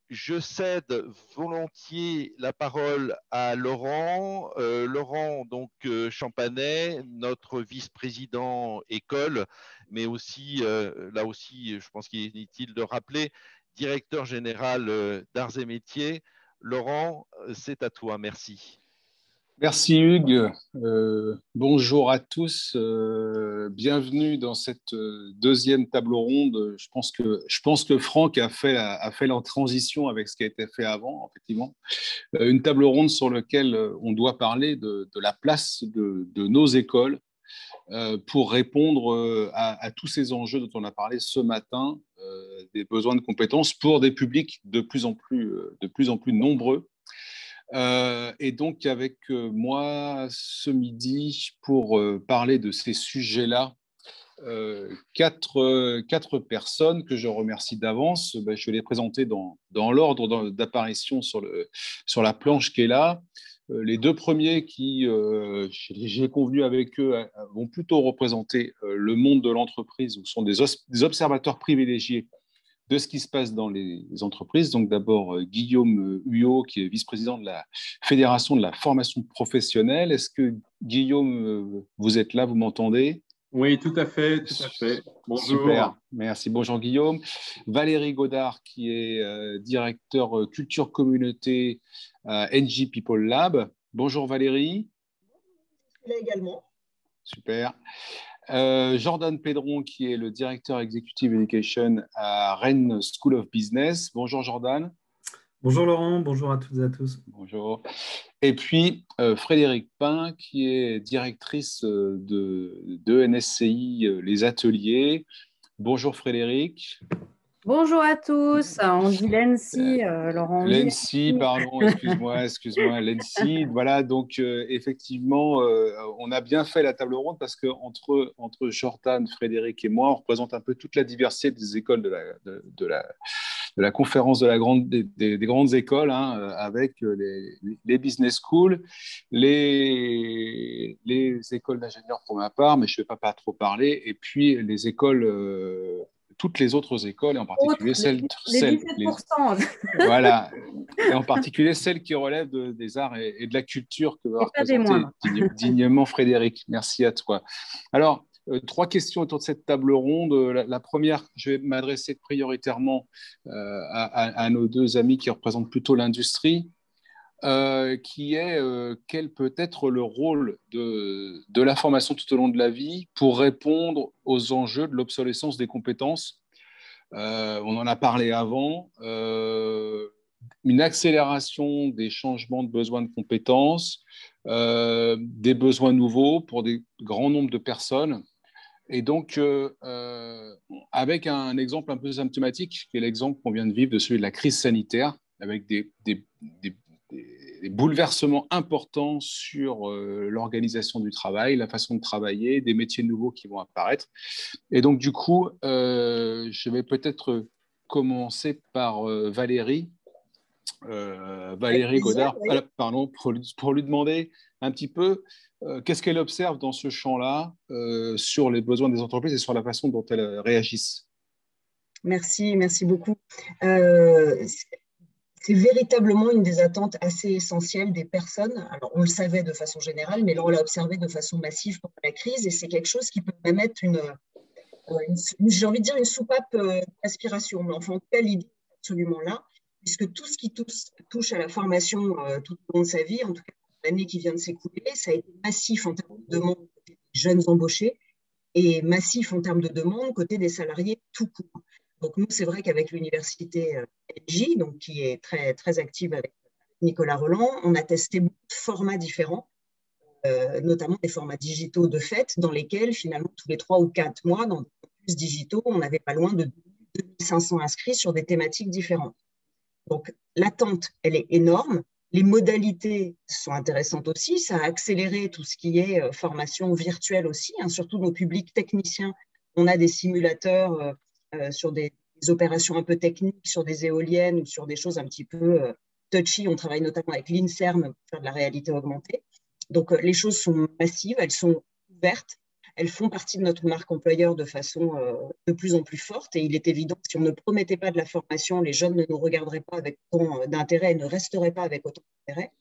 je cède volontiers la parole à Laurent. Laurent, donc Champanet, notre vice-président école, mais aussi, là aussi, je pense qu'il est utile de rappeler, directeur général d'Arts et Métiers. Laurent, c'est à toi, merci. Merci Hugues. Bonjour à tous. Bienvenue dans cette deuxième table ronde. Je pense que Franck a fait la transition avec ce qui a été fait avant, effectivement. Une table ronde sur laquelle on doit parler de la place de nos écoles pour répondre à tous ces enjeux dont on a parlé ce matin, des besoins de compétences pour des publics de plus en plus nombreux. Et donc, avec moi ce midi, pour parler de ces sujets-là, quatre personnes que je remercie d'avance. Ben, je vais les présenter dans l'ordre d'apparition sur la planche qui est là. Les deux premiers qui, j'ai convenu avec eux, vont plutôt représenter le monde de l'entreprise, ou sont des observateurs privilégiés de ce qui se passe dans les entreprises. Donc d'abord Guillaume Huyot, qui est vice-président de la Fédération de la formation professionnelle. Est-ce que Guillaume, vous êtes là, vous m'entendez? Oui, tout à fait, tout à fait. Bonjour. Super, merci. Bonjour Guillaume. Valérie Godard, qui est directeur culture communauté à NG People Lab. Bonjour Valérie. Là également. Super. Jordan Pedron, qui est le directeur executive education à Rennes School of Business. Bonjour Jordan. Bonjour Laurent, bonjour à toutes et à tous. Bonjour. Et puis Frédéric Pain, qui est directrice de NSCI Les Ateliers. Bonjour Frédéric. Bonjour à tous, on dit l'ENSI, Laurent. L'ENSI, pardon, excuse-moi, l'ENSI. Voilà, donc effectivement, on a bien fait la table ronde parce que entre Jordan, Frédéric et moi, on représente un peu toute la diversité des écoles de la conférence des grandes écoles, hein, avec les business schools, les écoles d'ingénieurs pour ma part, mais je ne vais pas trop parler, et puis les écoles toutes les autres écoles, et en particulier voilà, et en particulier celles qui relèvent des arts et de la culture que va représenter dignement Frédéric. Merci à toi. Alors, trois questions autour de cette table ronde. La première, je vais m'adresser prioritairement à nos deux amis qui représentent plutôt l'industrie. Qui est quel peut être le rôle de la formation tout au long de la vie pour répondre aux enjeux de l'obsolescence des compétences. On en a parlé avant, une accélération des changements de besoins de compétences, des besoins nouveaux pour des grands nombres de personnes. Et donc, avec un exemple un peu symptomatique, qui est l'exemple qu'on vient de vivre de celui de la crise sanitaire, avec des bouleversements importants sur l'organisation du travail, la façon de travailler, des métiers nouveaux qui vont apparaître. Et donc, du coup, je vais peut-être commencer par Valérie. Valérie Godard, oui. Pardon, pour lui demander un petit peu qu'est-ce qu'elle observe dans ce champ-là sur les besoins des entreprises et sur la façon dont elles réagissent. Merci beaucoup. C'est véritablement une des attentes assez essentielles des personnes. Alors, on le savait de façon générale, mais là, on l'a observé de façon massive pendant la crise, et c'est quelque chose qui peut même être j'ai envie de dire, une soupape d'aspiration. Mais enfin, en tout cas, l'idée est absolument là, puisque tout ce qui touche à la formation tout au long de sa vie, en tout cas l'année qui vient de s'écouler, ça a été massif en termes de demande côté des jeunes embauchés et massif en termes de demande côté des salariés tout court. Donc, nous, c'est vrai qu'avec l'université LJ, donc, qui est très, très active avec Nicolas Roland, on a testé beaucoup de formats différents, notamment des formats digitaux de fait, dans lesquels, finalement, tous les 3 ou 4 mois, dans des campus digitaux, on n'avait pas loin de 2500 inscrits sur des thématiques différentes. Donc, l'attente, elle est énorme. Les modalités sont intéressantes aussi. Ça a accéléré tout ce qui est formation virtuelle aussi, hein, surtout nos publics techniciens. On a des simulateurs sur des opérations un peu techniques, sur des éoliennes ou sur des choses un petit peu touchy. On travaille notamment avec l'INSERM pour faire de la réalité augmentée. Donc, les choses sont massives, elles sont ouvertes. elles font partie de notre marque employeur de façon de plus en plus forte. Et il est évident que si on ne promettait pas de la formation, les jeunes ne nous regarderaient pas avec autant d'intérêt et ne resteraient pas avec autant d'intérêt.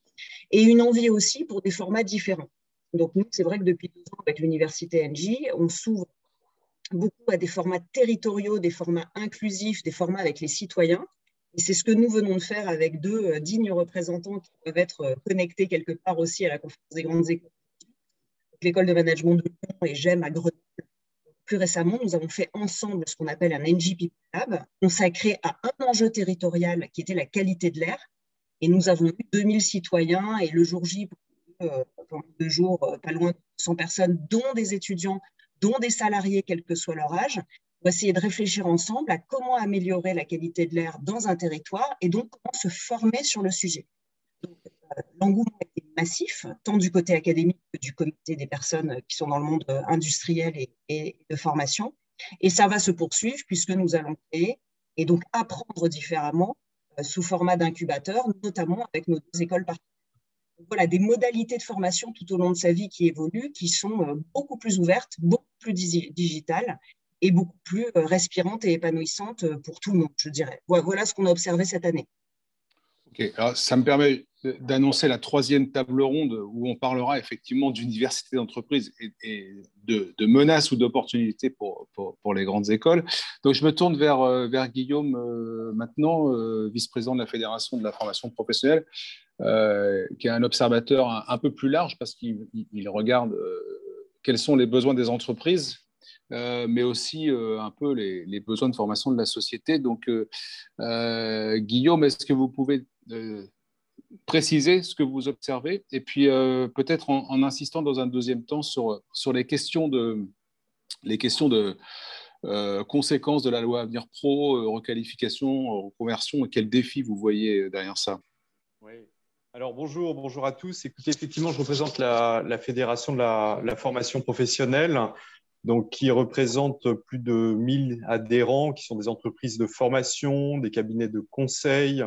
Et une envie aussi pour des formats différents. Donc nous, c'est vrai que depuis 2 ans, avec l'université NJ, on s'ouvre beaucoup à des formats territoriaux, des formats inclusifs, des formats avec les citoyens. Et c'est ce que nous venons de faire avec 2 dignes représentants qui peuvent être connectés quelque part aussi à la conférence des grandes écoles. L'école de management de Lyon et GEM à Grenoble. Plus récemment, nous avons fait ensemble ce qu'on appelle un NJ People Lab, consacré à un enjeu territorial qui était la qualité de l'air. Et nous avons eu 2000 citoyens et le jour J, pendant 2 jours, pas loin de 100 personnes, dont des étudiants, dont des salariés, quel que soit leur âge, pour essayer de réfléchir ensemble à comment améliorer la qualité de l'air dans un territoire et donc comment se former sur le sujet. L'engouement est massif, tant du côté académique que du comité des personnes qui sont dans le monde industriel et de formation. Et ça va se poursuivre puisque nous allons créer et donc apprendre différemment sous format d'incubateur, notamment avec nos 2 écoles partenaires. Voilà, des modalités de formation tout au long de sa vie qui évoluent, qui sont beaucoup plus ouvertes, beaucoup plus digitales et beaucoup plus respirantes et épanouissantes pour tout le monde, je dirais. Voilà ce qu'on a observé cette année. Ok, alors ça me permet d'annoncer la 3e table ronde où on parlera effectivement d'université d'entreprise et de menaces ou d'opportunités pour les grandes écoles. Donc je me tourne vers Guillaume maintenant, vice-président de la Fédération de la formation professionnelle, qui est un observateur un peu plus large parce qu'il regarde quels sont les besoins des entreprises, mais aussi un peu les besoins de formation de la société. Donc Guillaume, est-ce que vous pouvez préciser ce que vous observez et puis peut-être en insistant dans un 2e temps sur les questions de conséquences de la loi Avenir Pro, requalification, reconversion, et quels défis vous voyez derrière ça? Oui. Alors bonjour à tous. Écoutez, effectivement, je représente la Fédération de la formation professionnelle, donc, qui représente plus de 1000 adhérents, qui sont des entreprises de formation, des cabinets de conseil,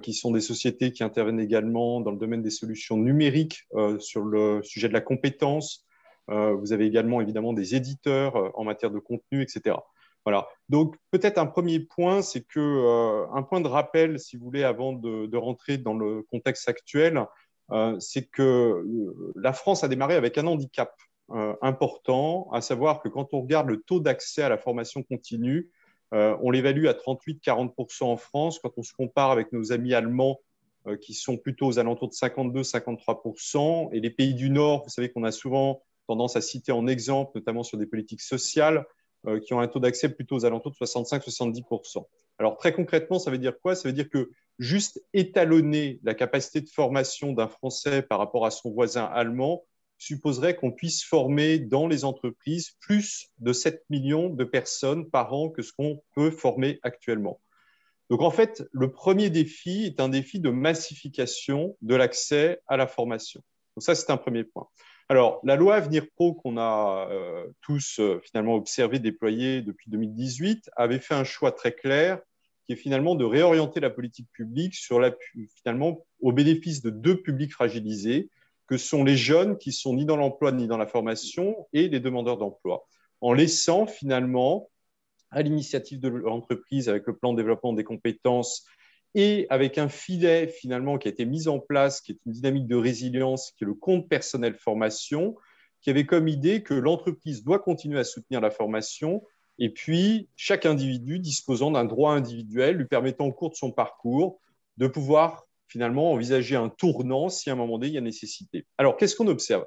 qui sont des sociétés qui interviennent également dans le domaine des solutions numériques sur le sujet de la compétence. Vous avez également évidemment des éditeurs en matière de contenu, etc. Voilà. Donc peut-être un premier point, c'est que un point de rappel, si vous voulez, avant de rentrer dans le contexte actuel, c'est que la France a démarré avec un handicap important, à savoir que quand on regarde le taux d'accès à la formation continue, on l'évalue à 38-40% en France. Quand on se compare avec nos amis allemands, qui sont plutôt aux alentours de 52-53%, et les pays du Nord, vous savez qu'on a souvent tendance à citer en exemple, notamment sur des politiques sociales, qui ont un taux d'accès plutôt aux alentours de 65-70%. Alors très concrètement, ça veut dire quoi? Ça veut dire que juste étalonner la capacité de formation d'un Français par rapport à son voisin allemand supposerait qu'on puisse former dans les entreprises plus de 7 millions de personnes par an que ce qu'on peut former actuellement. Donc en fait, le premier défi est un défi de massification de l'accès à la formation. Donc ça, c'est un premier point. Alors, la loi Avenir Pro qu'on a tous finalement observé, déployée depuis 2018, avait fait un choix très clair qui est finalement de réorienter la politique publique finalement au bénéfice de 2 publics fragilisés, que sont les jeunes qui sont ni dans l'emploi ni dans la formation et les demandeurs d'emploi, en laissant finalement, à l'initiative de l'entreprise avec le plan de développement des compétences et avec un filet finalement qui a été mis en place, qui est une dynamique de résilience, qui est le compte personnel formation, qui avait comme idée que l'entreprise doit continuer à soutenir la formation et puis chaque individu disposant d'un droit individuel lui permettant au cours de son parcours de pouvoir finalement envisager un tournant si à un moment donné il y a nécessité. Alors qu'est-ce qu'on observe?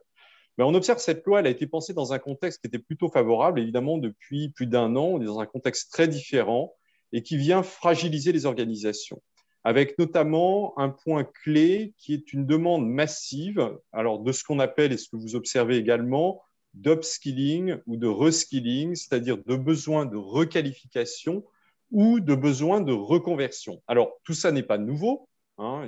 On observe que cette loi, elle a été pensée dans un contexte qui était plutôt favorable, évidemment, depuis plus d'1 an. On est dans un contexte très différent et qui vient fragiliser les organisations, avec notamment un point clé qui est une demande massive, alors de ce qu'on appelle, et ce que vous observez également, d'upskilling ou de reskilling, c'est-à-dire de besoin de requalification ou de besoin de reconversion. Alors, tout ça n'est pas nouveau.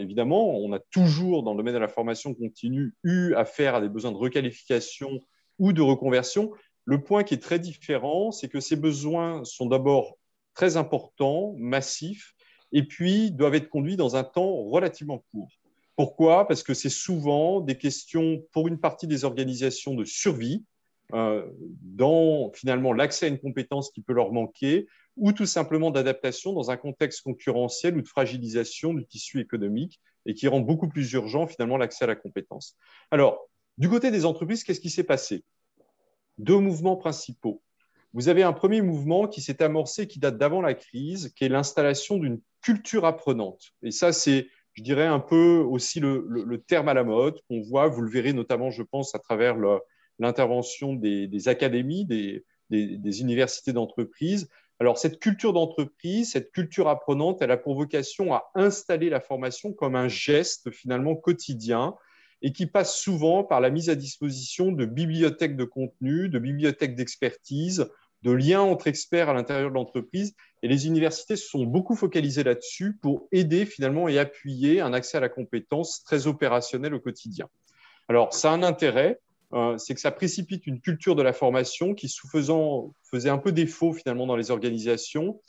Évidemment, on a toujours, dans le domaine de la formation continue, eu affaire à des besoins de requalification ou de reconversion. Le point qui est très différent, c'est que ces besoins sont d'abord très importants, massifs, et puis doivent être conduits dans un temps relativement court. Pourquoi? Parce que c'est souvent des questions, pour une partie des organisations, de survie, dans finalement l'accès à une compétence qui peut leur manquer, ou tout simplement d'adaptation dans un contexte concurrentiel ou de fragilisation du tissu économique et qui rend beaucoup plus urgent finalement l'accès à la compétence. Alors, du côté des entreprises, qu'est-ce qui s'est passé? Deux mouvements principaux. Vous avez un premier mouvement qui s'est amorcé, qui date d'avant la crise, qui est l'installation d'une culture apprenante. Et ça, c'est, je dirais, un peu aussi le terme à la mode qu'on voit, vous le verrez notamment, je pense, à travers l'intervention des académies, des universités d'entreprise. Alors, cette culture d'entreprise, cette culture apprenante, elle a pour vocation à installer la formation comme un geste finalement quotidien et qui passe souvent par la mise à disposition de bibliothèques de contenu, de bibliothèques d'expertise, de liens entre experts à l'intérieur de l'entreprise. Et les universités se sont beaucoup focalisées là-dessus pour aider finalement et appuyer un accès à la compétence très opérationnel au quotidien. Alors, ça a un intérêt, c'est que ça précipite une culture de la formation qui, faisait un peu défaut finalement dans les organisations.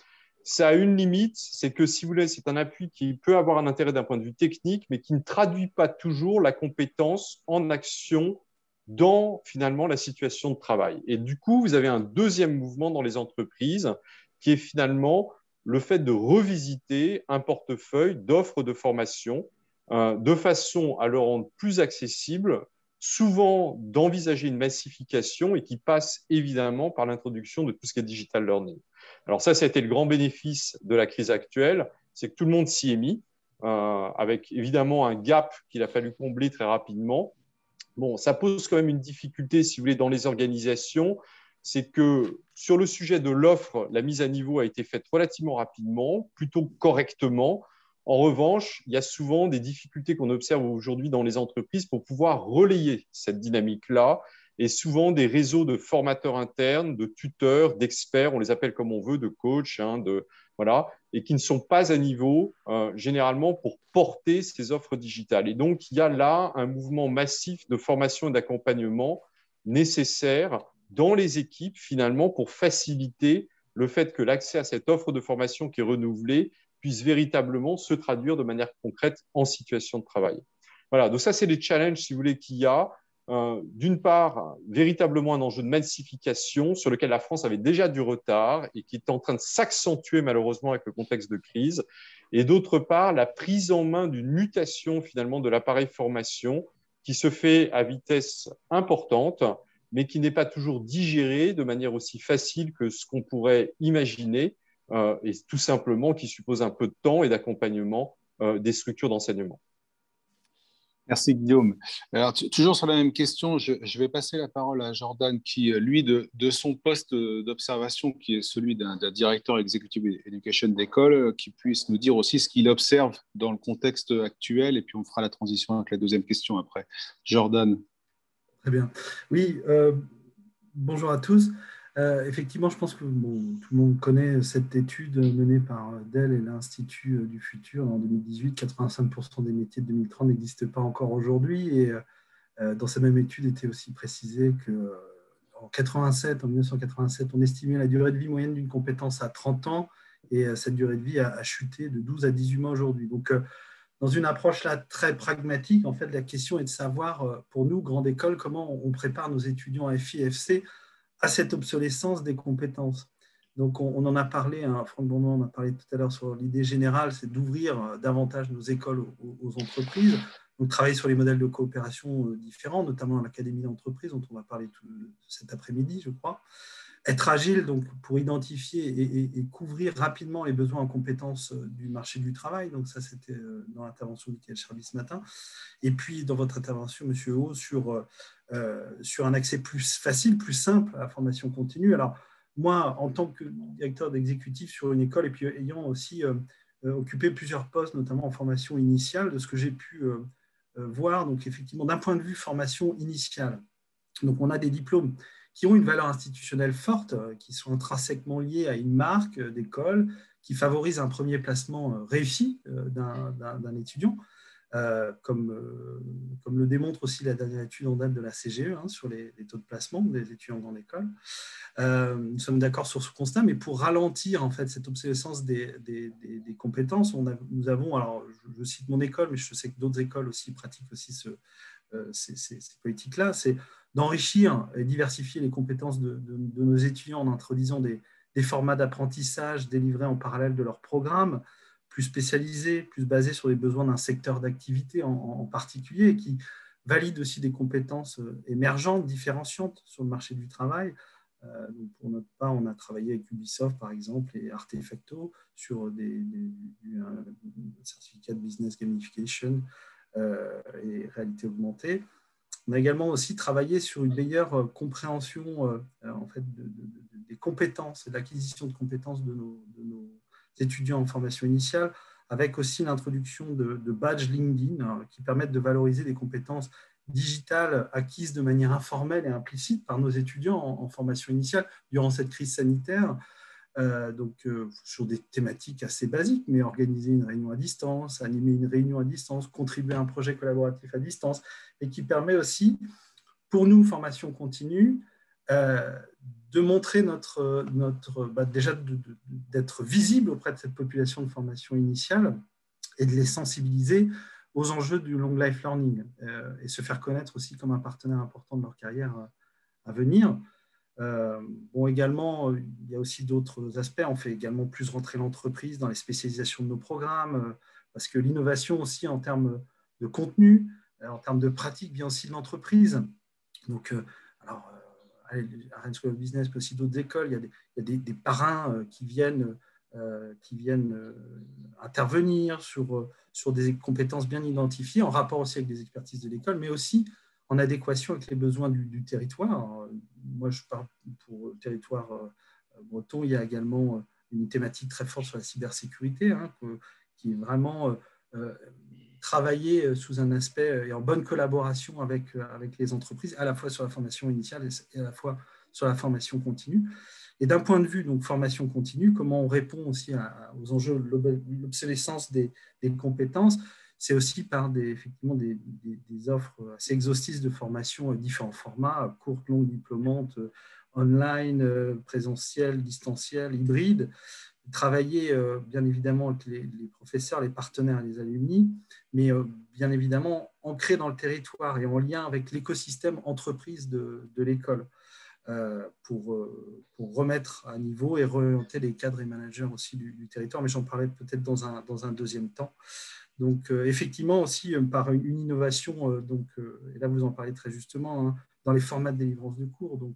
Ça a une limite, c'est que si vous voulez, c'est un appui qui peut avoir un intérêt d'un point de vue technique, mais qui ne traduit pas toujours la compétence en action dans finalement la situation de travail. Et du coup, vous avez un deuxième mouvement dans les entreprises qui est finalement le fait de revisiter un portefeuille d'offres de formation de façon à le rendre plus accessible, souvent d'envisager une massification et qui passe évidemment par l'introduction de tout ce qui est digital learning. Alors ça a été le grand bénéfice de la crise actuelle, c'est que tout le monde s'y est mis, avec évidemment un gap qu'il a fallu combler très rapidement. Bon, ça pose quand même une difficulté, si vous voulez, dans les organisations, c'est que sur le sujet de l'offre, la mise à niveau a été faite relativement rapidement, plutôt correctement. En revanche, il y a souvent des difficultés qu'on observe aujourd'hui dans les entreprises pour pouvoir relayer cette dynamique-là et souvent des réseaux de formateurs internes, de tuteurs, d'experts, on les appelle comme on veut, de coachs, voilà, et qui ne sont pas à niveau généralement pour porter ces offres digitales. Et donc, il y a là un mouvement massif de formation et d'accompagnement nécessaire dans les équipes finalement pour faciliter le fait que l'accès à cette offre de formation qui est renouvelée puisse véritablement se traduire de manière concrète en situation de travail. Voilà, donc ça, c'est les challenges, si vous voulez, qu'il y a. D'une part, véritablement un enjeu de massification sur lequel la France avait déjà du retard et qui est en train de s'accentuer malheureusement avec le contexte de crise. Et d'autre part, la prise en main d'une mutation finalement de l'appareil formation qui se fait à vitesse importante, mais qui n'est pas toujours digérée de manière aussi facile que ce qu'on pourrait imaginer, et tout simplement qui suppose un peu de temps et d'accompagnement des structures d'enseignement. Merci Guillaume. Alors, toujours sur la même question, je vais passer la parole à Jordan qui, lui, de son poste d'observation, qui est celui d'un directeur executive education d'école, qui puisse nous dire aussi ce qu'il observe dans le contexte actuel, et puis on fera la transition avec la deuxième question après. Jordan. Très bien. Oui, bonjour à tous. Effectivement, je pense que tout le monde connaît cette étude menée par Dell et l'Institut du Futur en 2018. 85% des métiers de 2030 n'existent pas encore aujourd'hui. Et dans cette même étude, était aussi précisé qu'en 1987, on estimait la durée de vie moyenne d'une compétence à 30 ans. Et cette durée de vie a chuté de 12 à 18 mois aujourd'hui. Donc, dans une approche là très pragmatique, en fait, la question est de savoir, pour nous, grande école, comment on prépare nos étudiants à FI et FC à cette obsolescence des compétences. Donc, on en a parlé, Franck Bournois en a parlé tout à l'heure sur l'idée générale, c'est d'ouvrir davantage nos écoles aux entreprises, donc travailler sur les modèles de coopération différents, notamment l'Académie d'entreprise, dont on va parler cet après-midi, je crois. Être agile donc, pour identifier et couvrir rapidement les besoins en compétences du marché du travail. Donc ça, c'était dans l'intervention de Michael Charby ce matin. Et puis, dans votre intervention, M. Haut, sur un accès plus facile, plus simple à la formation continue. Alors, moi, en tant que directeur d'exécutif sur une école, et puis ayant aussi occupé plusieurs postes, notamment en formation initiale, de ce que j'ai pu voir, donc effectivement, d'un point de vue formation initiale. Donc, on a des diplômes qui ont une valeur institutionnelle forte, qui sont intrinsèquement liées à une marque d'école, qui favorise un premier placement réussi d'un étudiant, comme le démontre aussi la dernière étude en date de la CGE sur les taux de placement des étudiants dans l'école. Nous sommes d'accord sur ce constat, mais pour ralentir en fait, cette obsolescence des compétences, nous avons, alors je cite mon école, mais je sais que d'autres écoles aussi pratiquent aussi ces politiques-là, c'est d'enrichir et diversifier les compétences de nos étudiants en introduisant des formats d'apprentissage délivrés en parallèle de leur programme, plus spécialisés, plus basés sur les besoins d'un secteur d'activité en particulier, et qui valident aussi des compétences émergentes, différenciantes sur le marché du travail. Donc pour notre part, on a travaillé avec Ubisoft, par exemple, et Artefacto sur un certificat de business gamification et réalité augmentée. On a également aussi travaillé sur une meilleure compréhension en fait, des compétences et de l'acquisition de compétences de nos étudiants en formation initiale, avec aussi l'introduction de badges LinkedIn qui permettent de valoriser des compétences digitales acquises de manière informelle et implicite par nos étudiants en formation initiale durant cette crise sanitaire. Sur des thématiques assez basiques, mais organiser une réunion à distance, animer une réunion à distance, contribuer à un projet collaboratif à distance, et qui permet aussi, pour nous, formation continue, de montrer déjà d'être visible auprès de cette population de formation initiale et de les sensibiliser aux enjeux du long life learning et se faire connaître aussi comme un partenaire important de leur carrière à venir. Également, il y a aussi d'autres aspects. On fait également plus rentrer l'entreprise dans les spécialisations de nos programmes, parce que l'innovation aussi en termes de contenu, en termes de pratique, vient aussi de l'entreprise. Donc, à Rennes School of Business, mais aussi d'autres écoles, il y a des parrains qui viennent intervenir sur des compétences bien identifiées, en rapport aussi avec des expertises de l'école, mais aussi en adéquation avec les besoins du territoire. Alors, moi, je parle pour le territoire breton. Il y a également une thématique très forte sur la cybersécurité, qui est vraiment travaillée sous un aspect et en bonne collaboration avec les entreprises, à la fois sur la formation initiale et à la fois sur la formation continue. Et d'un point de vue donc, formation continue, comment on répond aussi aux enjeux de l'obsolescence des compétences, c'est aussi par effectivement des offres assez exhaustives de formation, différents formats, courtes, longues, diplômantes, online, présentielles, distancielles, hybrides. Travailler bien évidemment avec les professeurs, les partenaires et les alumni, mais bien évidemment ancré dans le territoire et en lien avec l'écosystème entreprise de l'école pour remettre à niveau et réorienter les cadres et managers aussi du territoire, mais j'en parlerai peut-être dans un deuxième temps. Donc, effectivement, aussi, par une innovation, et là, vous en parlez très justement, dans les formats de délivrance de cours. Donc,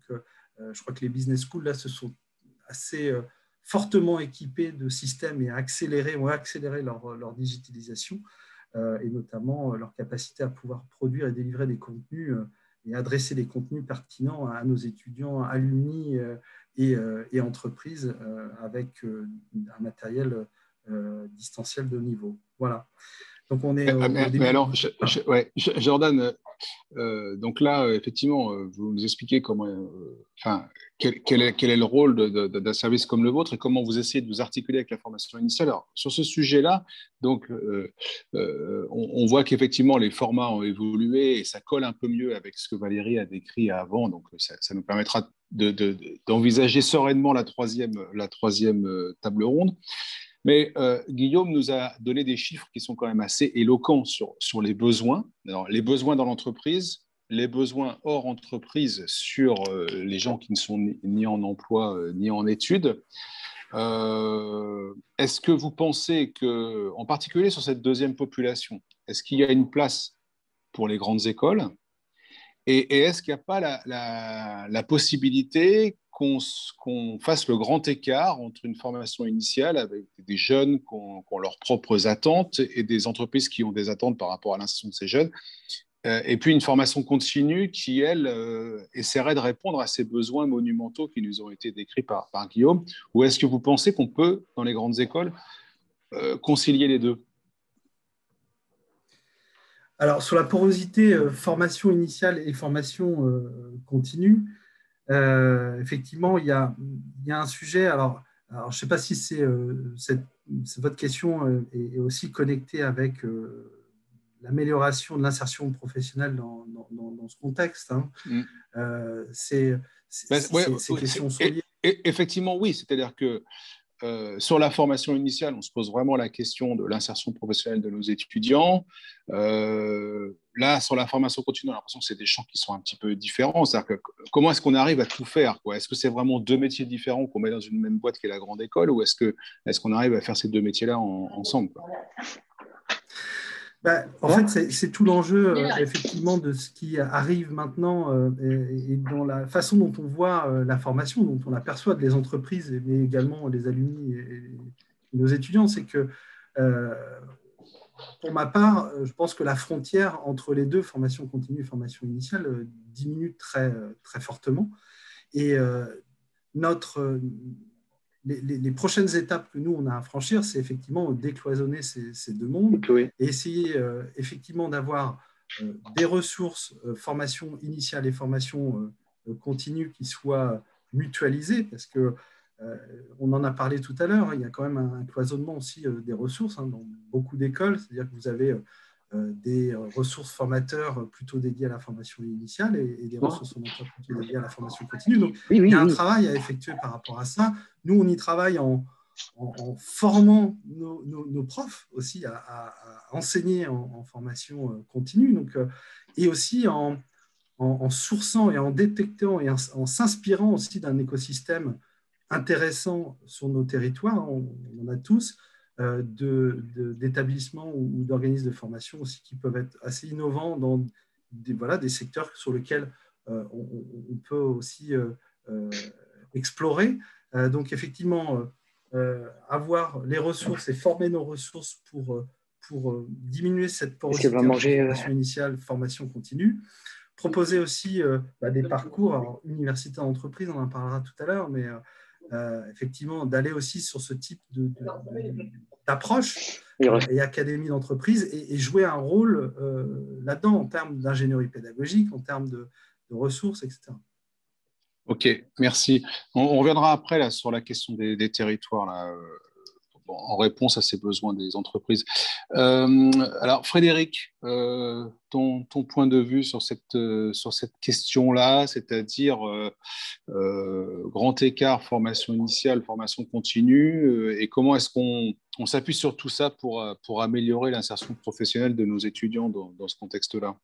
je crois que les business schools, là, se sont assez fortement équipés de systèmes et ont accéléré leur digitalisation et notamment leur capacité à pouvoir produire et délivrer des contenus et adresser des contenus pertinents à nos étudiants, alumni et entreprises avec un matériel distanciel de niveau. Voilà. Donc, on est au début. Mais alors, Jordan, donc là, effectivement, vous nous expliquez comment, quel est le rôle d'un service comme le vôtre et comment vous essayez de vous articuler avec la formation initiale. Alors, sur ce sujet-là, donc, on voit qu'effectivement, les formats ont évolué et ça colle un peu mieux avec ce que Valérie a décrit avant. Donc, ça nous permettra d'envisager sereinement la troisième table ronde. Mais Guillaume nous a donné des chiffres qui sont quand même assez éloquents sur les besoins. Alors, les besoins dans l'entreprise, les besoins hors entreprise sur les gens qui ne sont ni en emploi ni en études. Est-ce que vous pensez que, en particulier sur cette deuxième population, est-ce qu'il y a une place pour les grandes écoles ? Et est-ce qu'il n'y a pas la possibilité qu'on fasse le grand écart entre une formation initiale avec des jeunes qui ont leurs propres attentes et des entreprises qui ont des attentes par rapport à l'insertion de ces jeunes, et puis une formation continue qui, elle, essaierait de répondre à ces besoins monumentaux qui nous ont été décrits par Guillaume? Ou est-ce que vous pensez qu'on peut, dans les grandes écoles, concilier les deux? Alors, sur la porosité formation initiale et formation continue, effectivement, il y a un sujet. Alors je ne sais pas si votre question est aussi connectée avec l'amélioration de l'insertion professionnelle dans ce contexte. Ces questions sont liées. Effectivement, oui. C'est-à-dire que sur la formation initiale, on se pose vraiment la question de l'insertion professionnelle de nos étudiants. Là, sur la formation continue, on a l'impression que c'est des champs qui sont un petit peu différents. C'est-à-dire que comment est-ce qu'on arrive à tout faire, quoi? Est-ce que c'est vraiment deux métiers différents qu'on met dans une même boîte qui est la grande école, ou est-ce qu'on arrive à faire ces deux métiers-là ensemble, quoi? En fait, c'est tout l'enjeu, effectivement, de ce qui arrive maintenant et dans la façon dont on voit la formation, dont on l'aperçoit de les entreprises, mais également les alumni et nos étudiants. C'est que, pour ma part, je pense que la frontière entre les deux, formation continue et formation initiale, diminue très, très fortement. Et les prochaines étapes que nous, on a à franchir, c'est effectivement décloisonner ces deux mondes et essayer effectivement d'avoir des ressources, formation initiale et formation continue qui soient mutualisées, parce que on en a parlé tout à l'heure, il y a quand même un cloisonnement aussi des ressources dans beaucoup d'écoles, c'est-à-dire que vous avez des ressources formateurs plutôt dédiées à la formation initiale et des ressources formateurs plutôt dédiées à la formation continue. Donc, il y a un travail à effectuer par rapport à ça. Nous, on y travaille en formant nos profs aussi à enseigner en formation continue, donc, et aussi en sourçant et en détectant et en s'inspirant aussi d'un écosystème intéressant sur nos territoires, on en a tous, d'établissements ou d'organismes de formation aussi qui peuvent être assez innovants dans des secteurs sur lesquels on peut aussi explorer. Donc effectivement, avoir les ressources et former nos ressources pour diminuer cette porosité entre formation initiale, formation continue. Proposer aussi des parcours, université d'entreprise, on en parlera tout à l'heure, mais effectivement, d'aller aussi sur ce type d'approche et académie d'entreprise et jouer un rôle là-dedans en termes d'ingénierie pédagogique, en termes de ressources, etc. Ok, merci. On reviendra après là, sur la question des territoires, là, en réponse à ces besoins des entreprises. Alors, Frédéric, ton point de vue sur cette question-là, c'est-à-dire grand écart, formation initiale, formation continue, et comment est-ce qu'on s'appuie sur tout ça pour améliorer l'insertion professionnelle de nos étudiants dans ce contexte-là?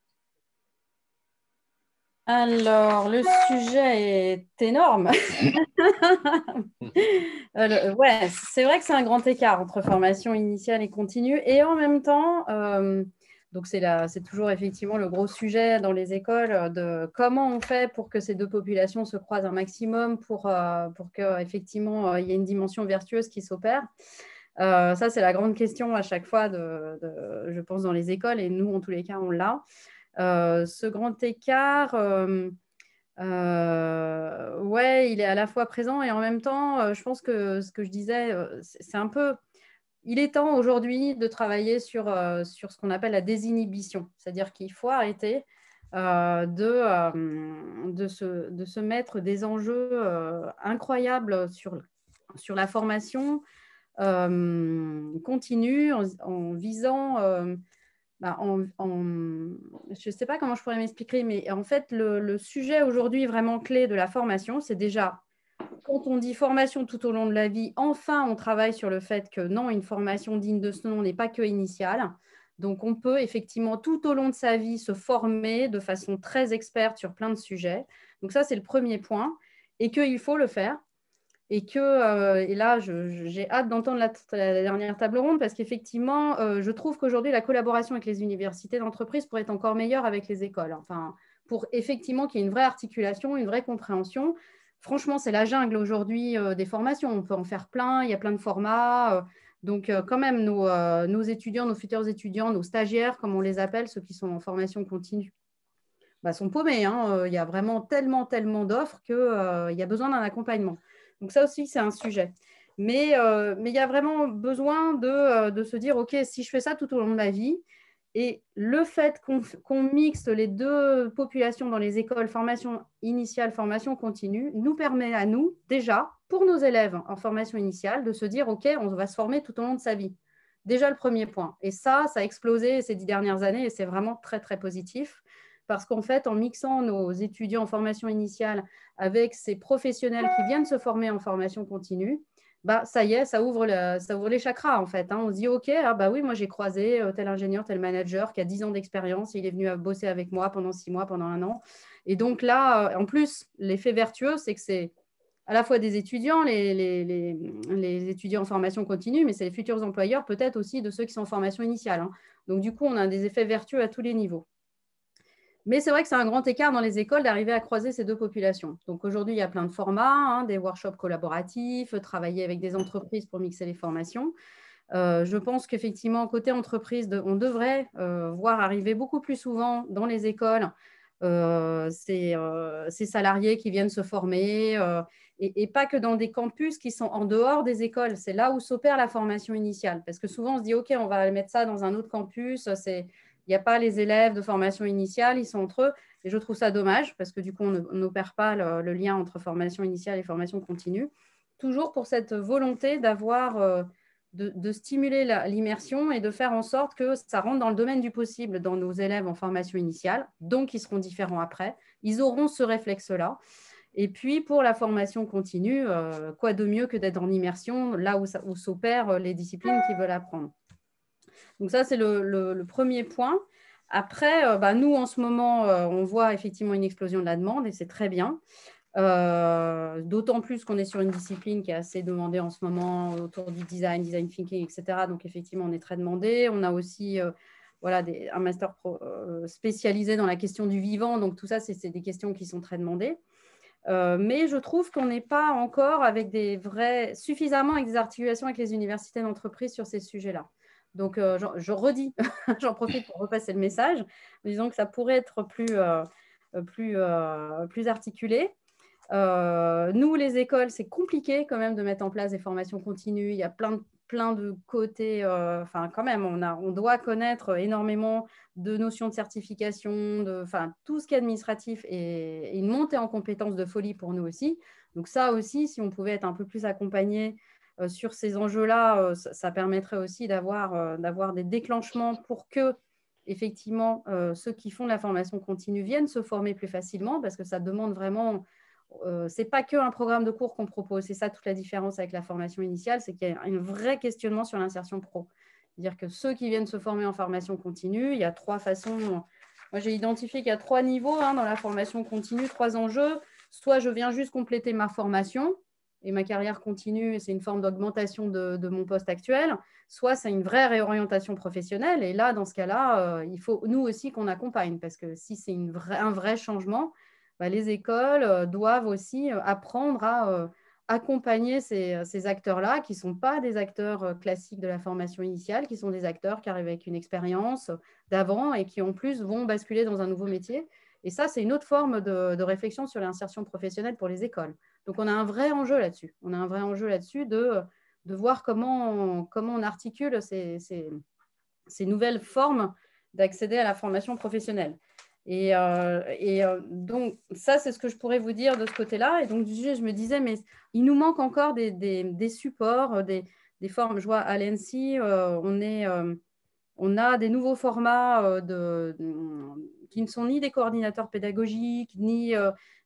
Alors, le sujet est énorme. Ouais, c'est vrai que c'est un grand écart entre formation initiale et continue. Et en même temps, donc c'est toujours effectivement le gros sujet dans les écoles de comment on fait pour que ces deux populations se croisent un maximum pour qu'effectivement il y ait une dimension vertueuse qui s'opère. Ça, c'est la grande question à chaque fois, je pense, dans les écoles. Et nous, en tous les cas, on l'a. Ce grand écart, ouais, il est à la fois présent et en même temps, je pense que ce que je disais, c'est un peu... Il est temps aujourd'hui de travailler sur ce qu'on appelle la désinhibition, c'est-à-dire qu'il faut arrêter de se mettre des enjeux incroyables sur la formation continue en visant... je ne sais pas comment je pourrais m'expliquer, mais en fait, le sujet aujourd'hui vraiment clé de la formation, c'est déjà, quand on dit formation tout au long de la vie, enfin, on travaille sur le fait que non, une formation digne de ce nom n'est pas que initiale. Donc, on peut effectivement tout au long de sa vie se former de façon très experte sur plein de sujets. Donc, ça, c'est le premier point et qu'il faut le faire. Et là, j'ai hâte d'entendre la dernière table ronde parce qu'effectivement, je trouve qu'aujourd'hui, la collaboration avec les universités d'entreprise pourrait être encore meilleure avec les écoles. Enfin, pour effectivement qu'il y ait une vraie articulation, une vraie compréhension. Franchement, c'est la jungle aujourd'hui des formations. On peut en faire plein, il y a plein de formats. Donc, quand même, nos étudiants, nos futurs étudiants, nos stagiaires, comme on les appelle, ceux qui sont en formation continue, sont paumés. Il y a vraiment tellement d'offres qu'il y a besoin d'un accompagnement. Donc ça aussi, c'est un sujet. Mais il y a vraiment besoin de se dire, OK, si je fais ça tout au long de la vie, et le fait qu'on mixe les deux populations dans les écoles, formation initiale, formation continue, nous permet à nous, déjà, pour nos élèves en formation initiale, de se dire, OK, on va se former tout au long de sa vie. Déjà le premier point. Et ça a explosé ces 10 dernières années et c'est vraiment très, très positif. Parce qu'en fait, en mixant nos étudiants en formation initiale avec ces professionnels qui viennent se former en formation continue, bah, ça y est, ça ouvre les chakras en fait. Hein. On se dit, OK, ah, bah oui, moi j'ai croisé tel ingénieur, tel manager qui a 10 ans d'expérience, il est venu bosser avec moi pendant 6 mois, pendant 1 an. Et donc là, en plus, l'effet vertueux, c'est que c'est à la fois des étudiants, les étudiants en formation continue, mais c'est les futurs employeurs, peut-être aussi de ceux qui sont en formation initiale. Hein. Donc du coup, on a des effets vertueux à tous les niveaux. Mais c'est vrai que c'est un grand écart dans les écoles d'arriver à croiser ces deux populations. Donc aujourd'hui, il y a plein de formats, hein, des workshops collaboratifs, travailler avec des entreprises pour mixer les formations. Je pense qu'effectivement, côté entreprise, on devrait voir arriver beaucoup plus souvent dans les écoles ces salariés qui viennent se former et pas que dans des campus qui sont en dehors des écoles. C'est là où s'opère la formation initiale. Parce que souvent, on se dit, OK, on va mettre ça dans un autre campus. Il n'y a pas les élèves de formation initiale, ils sont entre eux. Et je trouve ça dommage parce que du coup, on n'opère pas le lien entre formation initiale et formation continue. Toujours pour cette volonté d'avoir, de stimuler l'immersion et de faire en sorte que ça rentre dans le domaine du possible dans nos élèves en formation initiale. Donc, ils seront différents après. Ils auront ce réflexe-là. Et puis, pour la formation continue, quoi de mieux que d'être en immersion, là où s'opèrent les disciplines qu'ils veulent apprendre. Donc ça, c'est le premier point. Après, nous, en ce moment, on voit effectivement une explosion de la demande et c'est très bien. D'autant plus qu'on est sur une discipline qui est assez demandée en ce moment autour du design thinking, etc. Donc, effectivement, on est très demandé. On a aussi un master spécialisé dans la question du vivant. Donc, tout ça, c'est des questions qui sont très demandées. Mais je trouve qu'on n'est pas encore suffisamment avec des articulations avec les universités d'entreprise sur ces sujets-là. Donc, je redis, j'en profite pour repasser le message, disons que ça pourrait être plus articulé. Nous, les écoles, c'est compliqué quand même de mettre en place des formations continues. Il y a plein de côtés. Quand même, on doit connaître énormément de notions de certification, tout ce qui est administratif et une montée en compétences de folie pour nous aussi. Donc ça aussi, si on pouvait être un peu plus accompagné sur ces enjeux-là, ça permettrait aussi d'avoir des déclenchements pour que, effectivement, ceux qui font de la formation continue viennent se former plus facilement parce que ça demande vraiment… ce n'est pas qu'un programme de cours qu'on propose, c'est ça toute la différence avec la formation initiale, c'est qu'il y a un vrai questionnement sur l'insertion pro. C'est-à-dire que ceux qui viennent se former en formation continue, il y a 3 façons. Moi, j'ai identifié qu'il y a 3 niveaux dans la formation continue, 3 enjeux. Soit je viens juste compléter ma formation et ma carrière continue, c'est une forme d'augmentation de mon poste actuel. Soit c'est une vraie réorientation professionnelle. Et là, dans ce cas-là, il faut nous aussi qu'on accompagne parce que si c'est un vrai changement, les écoles doivent aussi apprendre à accompagner ces acteurs-là qui ne sont pas des acteurs classiques de la formation initiale, qui sont des acteurs qui arrivent avec une expérience d'avant et qui en plus vont basculer dans un nouveau métier. Et ça, c'est une autre forme de réflexion sur l'insertion professionnelle pour les écoles. Donc, on a un vrai enjeu là-dessus. On a un vrai enjeu là-dessus de voir comment on articule ces nouvelles formes d'accéder à la formation professionnelle. Et donc, ça, c'est ce que je pourrais vous dire de ce côté-là. Et donc, je me disais, mais il nous manque encore des supports, des formes. Je vois à l'ENSI, on a des nouveaux formats qui ne sont ni des coordinateurs pédagogiques, ni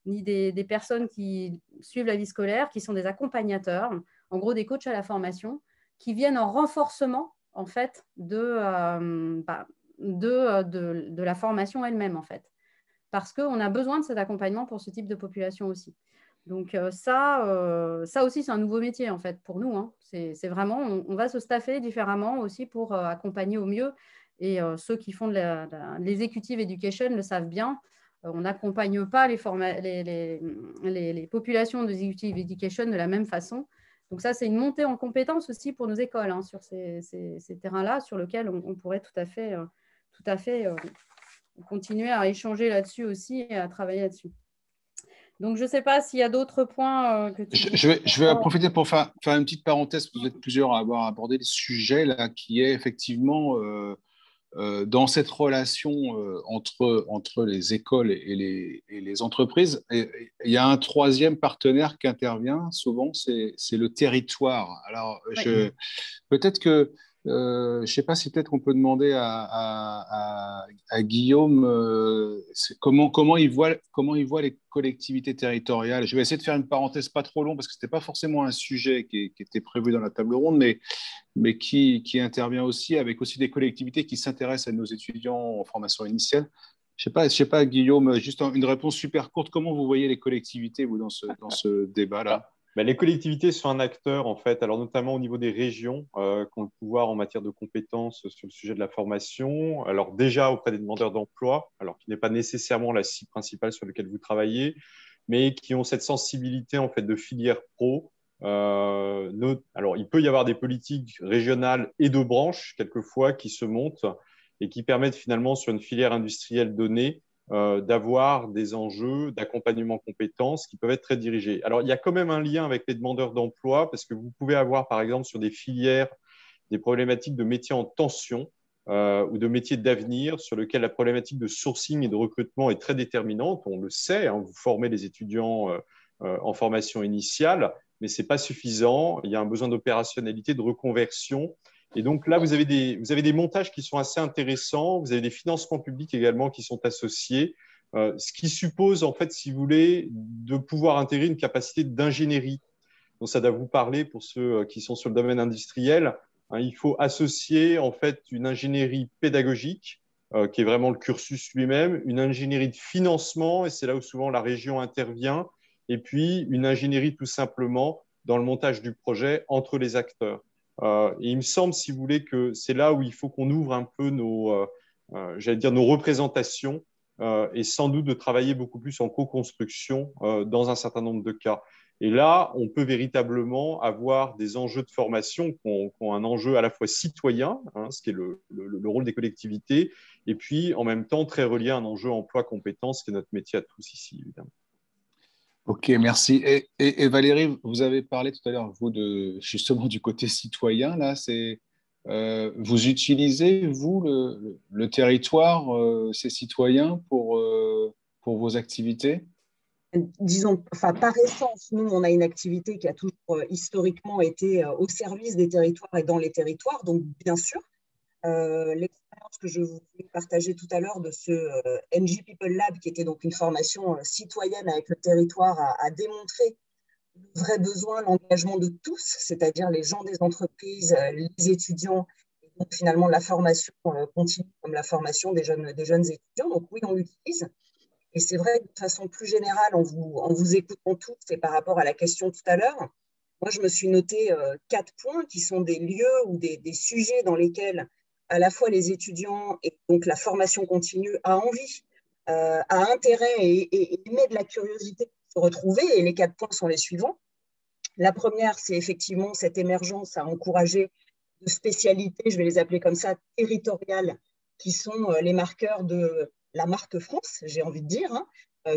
des personnes qui suivent la vie scolaire, qui sont des accompagnateurs, en gros des coachs à la formation, qui viennent en renforcement, en fait, de la formation elle-même, en fait. Parce qu'on a besoin de cet accompagnement pour ce type de population aussi. Donc ça aussi, c'est un nouveau métier, en fait, pour nous. Hein. C'est vraiment, on va se staffer différemment aussi pour accompagner au mieux. Et ceux qui font de l'executive education le savent bien. On n'accompagne pas les populations de executive education de la même façon. Donc ça, c'est une montée en compétences aussi pour nos écoles sur ces terrains-là sur lesquels on pourrait tout à fait continuer à échanger là-dessus aussi et à travailler là-dessus. Donc, je ne sais pas s'il y a d'autres points que tu… Je vais en profiter pour faire une petite parenthèse, vous êtes plusieurs à avoir abordé le sujet là, qui est effectivement dans cette relation entre les écoles et les entreprises. Et il y a un troisième partenaire qui intervient souvent, c'est le territoire. Alors, peut-être que je ne sais pas si peut-être on peut demander à Guillaume comment il voit les collectivités territoriales. Je vais essayer de faire une parenthèse pas trop longue parce que ce n'était pas forcément un sujet qui était prévu dans la table ronde, mais qui intervient aussi avec aussi des collectivités qui s'intéressent à nos étudiants en formation initiale. Je sais pas, Guillaume, juste une réponse super courte. Comment vous voyez les collectivités, vous, dans ce débat-là? Les collectivités sont un acteur, en fait, alors notamment au niveau des régions, qui ont le pouvoir en matière de compétences sur le sujet de la formation. Alors déjà auprès des demandeurs d'emploi, alors qui n'est pas nécessairement la cible principale sur laquelle vous travaillez, mais qui ont cette sensibilité en fait de filière pro. Alors il peut y avoir des politiques régionales et de branches quelquefois qui se montent et qui permettent finalement sur une filière industrielle donnée d'avoir des enjeux d'accompagnement compétences qui peuvent être très dirigés. Alors, il y a quand même un lien avec les demandeurs d'emploi parce que vous pouvez avoir, par exemple, sur des filières, des problématiques de métiers en tension ou de métiers d'avenir sur lesquels la problématique de sourcing et de recrutement est très déterminante. On le sait, hein, vous formez les étudiants en formation initiale, mais ce n'est pas suffisant. Il y a un besoin d'opérationnalité, de reconversion. Et donc là, vous avez des montages qui sont assez intéressants. Vous avez des financements publics également qui sont associés, ce qui suppose, en fait, si vous voulez, de pouvoir intégrer une capacité d'ingénierie. Donc, ça doit vous parler pour ceux qui sont sur le domaine industriel. Hein, il faut associer, en fait, une ingénierie pédagogique, qui est vraiment le cursus lui-même, une ingénierie de financement, et c'est là où souvent la région intervient, et puis une ingénierie tout simplement dans le montage du projet entre les acteurs. Et il me semble, si vous voulez, que c'est là où il faut qu'on ouvre un peu nos représentations et sans doute de travailler beaucoup plus en co-construction dans un certain nombre de cas. Et là, on peut véritablement avoir des enjeux de formation qui ont un enjeu à la fois citoyen, hein, ce qui est le rôle des collectivités, et puis en même temps très relié à un enjeu emploi-compétences, qui est notre métier à tous ici, évidemment. Ok, merci. Et Valérie, vous avez parlé tout à l'heure, vous, justement du côté citoyen. Là, vous utilisez, vous, le territoire, ces citoyens pour vos activités? Disons, enfin, par essence, nous, on a une activité qui a toujours historiquement été au service des territoires et dans les territoires. Donc, bien sûr, l'expérience que je voulais partager tout à l'heure de ce NG People Lab, qui était donc une formation citoyenne avec le territoire, a démontré le vrai besoin, l'engagement de tous, c'est-à-dire les gens des entreprises, les étudiants, et donc finalement la formation continue comme la formation des jeunes étudiants. Donc oui, on l'utilise. Et c'est vrai que de façon plus générale, en vous écoutant tous et par rapport à la question tout à l'heure, moi je me suis noté 4 points qui sont des lieux ou des sujets dans lesquels à la fois les étudiants et donc la formation continue a envie, a intérêt et met de la curiosité pour se retrouver. Et les 4 points sont les suivants. La première, c'est effectivement cette émergence à encourager de spécialités, je vais les appeler comme ça, territoriales, qui sont les marqueurs de la marque France, j'ai envie de dire. Hein.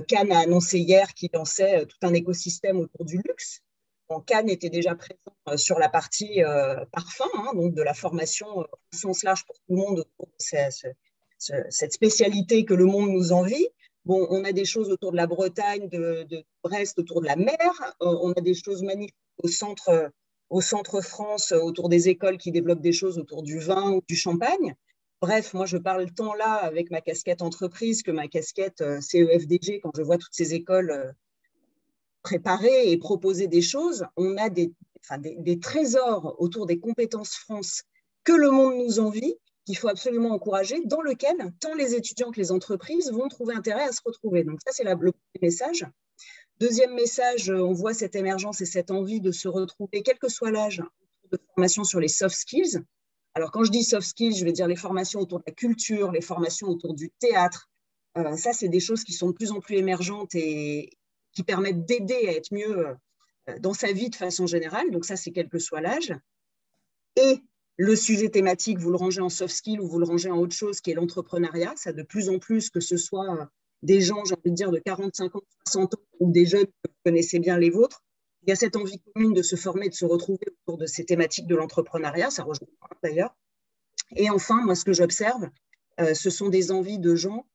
Cannes a annoncé hier qu'il lançait tout un écosystème autour du luxe. Cannes était déjà présent sur la partie parfum, hein, donc de la formation au sens large pour tout le monde, cette spécialité que le monde nous envie. Bon, on a des choses autour de la Bretagne, de Brest, autour de la mer. On a des choses magnifiques au centre France, autour des écoles qui développent des choses autour du vin ou du champagne. Bref, moi, je parle tant là avec ma casquette entreprise que ma casquette CEFDG quand je vois toutes ces écoles préparer et proposer des choses. On a des trésors autour des compétences France que le monde nous envie, qu'il faut absolument encourager, dans lequel tant les étudiants que les entreprises vont trouver intérêt à se retrouver. Donc ça, c'est le premier message. Deuxième message, on voit cette émergence et cette envie de se retrouver, quel que soit l'âge, de formation sur les soft skills. Alors quand je dis soft skills, je vais dire les formations autour de la culture, les formations autour du théâtre. Ça, c'est des choses qui sont de plus en plus émergentes et qui permettent d'aider à être mieux dans sa vie de façon générale. Donc ça, c'est quel que soit l'âge. Et le sujet thématique, vous le rangez en soft skill ou vous le rangez en autre chose, qui est l'entrepreneuriat. Ça, de plus en plus, que ce soit des gens, j'ai envie de dire, de 40, 50, 60 ans, ou des jeunes que vous connaissez bien les vôtres, il y a cette envie commune de se former, de se retrouver autour de ces thématiques de l'entrepreneuriat. Ça rejoint d'ailleurs. Et enfin, moi, ce que j'observe, ce sont des envies de gens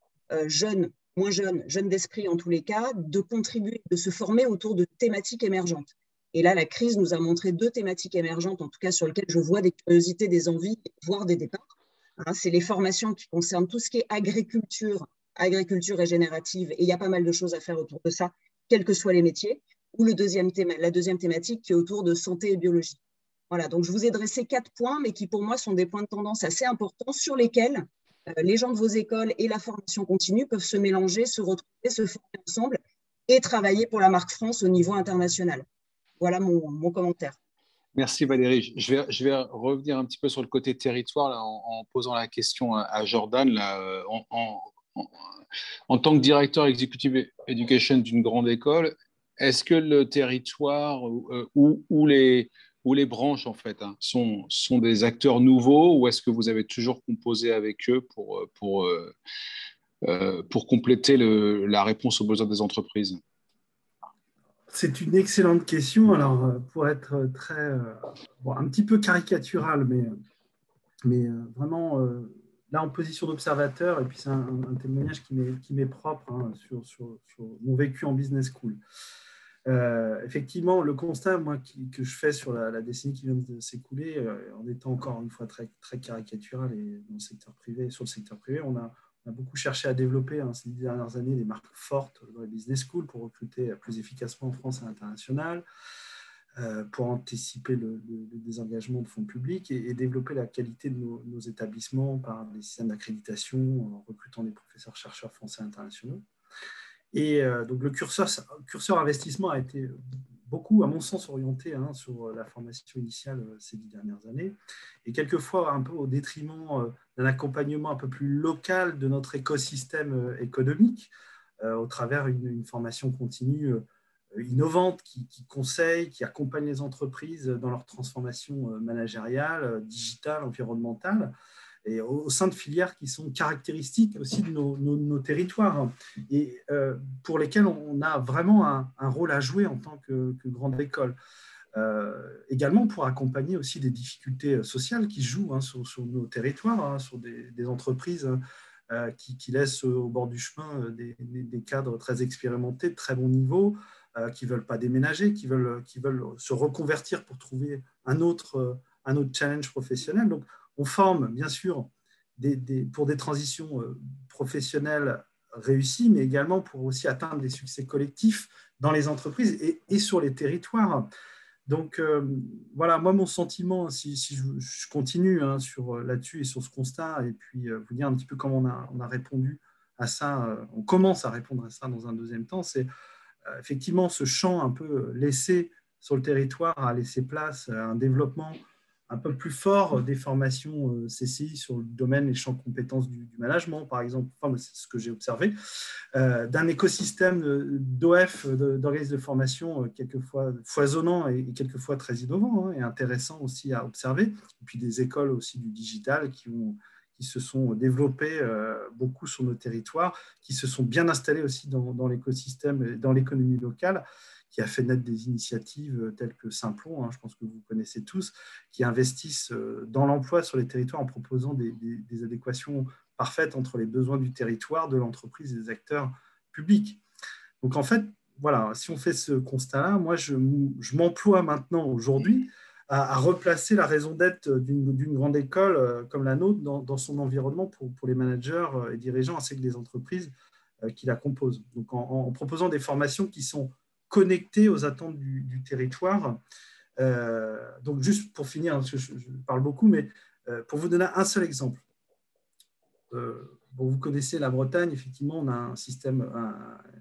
jeunes, moins jeunes d'esprit en tous les cas, de contribuer, de se former autour de thématiques émergentes. Et là, la crise nous a montré 2 thématiques émergentes, en tout cas sur lesquelles je vois des curiosités, des envies, voire des départs. C'est les formations qui concernent tout ce qui est agriculture régénérative, et il y a pas mal de choses à faire autour de ça, quels que soient les métiers, ou la deuxième thématique qui est autour de santé et biologie. Voilà, donc je vous ai dressé 4 points, mais qui pour moi sont des points de tendance assez importants sur lesquels les gens de vos écoles et la formation continue peuvent se mélanger, se retrouver, se former ensemble et travailler pour la marque France au niveau international. Voilà mon commentaire. Merci Valérie. Je vais revenir un petit peu sur le côté territoire là, en posant la question à Jordan. Là, en tant que directeur executive education d'une grande école, est-ce que le territoire ou les branches en fait sont des acteurs nouveaux ou est-ce que vous avez toujours composé avec eux pour compléter la réponse aux besoins des entreprises? C'est une excellente question. Alors, pour être un petit peu caricatural, mais vraiment là en position d'observateur, et puis c'est un témoignage qui m'est propre sur mon vécu en business school. Effectivement, le constat que je fais sur la décennie qui vient de s'écouler, en étant encore une fois très, très caricatural et dans le secteur privé, sur le secteur privé, on a beaucoup cherché à développer ces 10 dernières années des marques fortes dans les business schools pour recruter plus efficacement en France et à l'international, pour anticiper le désengagement de fonds publics et développer la qualité de nos établissements par des systèmes d'accréditation en recrutant des professeurs-chercheurs français et internationaux. Et donc le curseur investissement a été beaucoup, à mon sens, orienté sur la formation initiale ces 10 dernières années, et quelquefois un peu au détriment d'un accompagnement un peu plus local de notre écosystème économique, au travers d'une formation continue innovante qui conseille, qui accompagne les entreprises dans leur transformation managériale, digitale, environnementale, et au sein de filières qui sont caractéristiques aussi de nos territoires et pour lesquelles on a vraiment un rôle à jouer en tant que grande école. Également pour accompagner aussi des difficultés sociales qui jouent sur nos territoires, sur des entreprises qui laissent au bord du chemin des cadres très expérimentés, de très bon niveau, qui ne veulent pas déménager, qui veulent se reconvertir pour trouver un autre challenge professionnel. Donc, on forme, bien sûr, pour des transitions professionnelles réussies, mais également pour aussi atteindre des succès collectifs dans les entreprises et sur les territoires. Donc, voilà, moi, mon sentiment, si je continue là-dessus et sur ce constat, et puis vous dire un petit peu comment on a répondu à ça, on commence à répondre à ça dans un deuxième temps, c'est effectivement ce champ un peu laissé sur le territoire a laissé place à un développement un peu plus fort des formations CCI sur le domaine et champs de compétences du management, par exemple, c'est ce que j'ai observé, d'un écosystème d'OF, d'organismes de formation, quelquefois foisonnant et quelquefois très innovant et intéressant aussi à observer, et puis des écoles aussi du digital qui se sont développées beaucoup sur nos territoires, qui se sont bien installées aussi dans l'écosystème, dans l'économie locale, qui a fait naître des initiatives telles que Simplon, je pense que vous connaissez tous, qui investissent dans l'emploi sur les territoires en proposant des adéquations parfaites entre les besoins du territoire, de l'entreprise et des acteurs publics. Donc en fait, voilà, si on fait ce constat-là, moi je m'emploie maintenant aujourd'hui à replacer la raison d'être d'une grande école comme la nôtre dans son environnement pour les managers et dirigeants ainsi que les entreprises qui la composent. Donc en proposant des formations qui sont connectés aux attentes du territoire. Donc, juste pour finir, parce que je parle beaucoup, mais pour vous donner un seul exemple. Vous connaissez la Bretagne, effectivement, on a un système,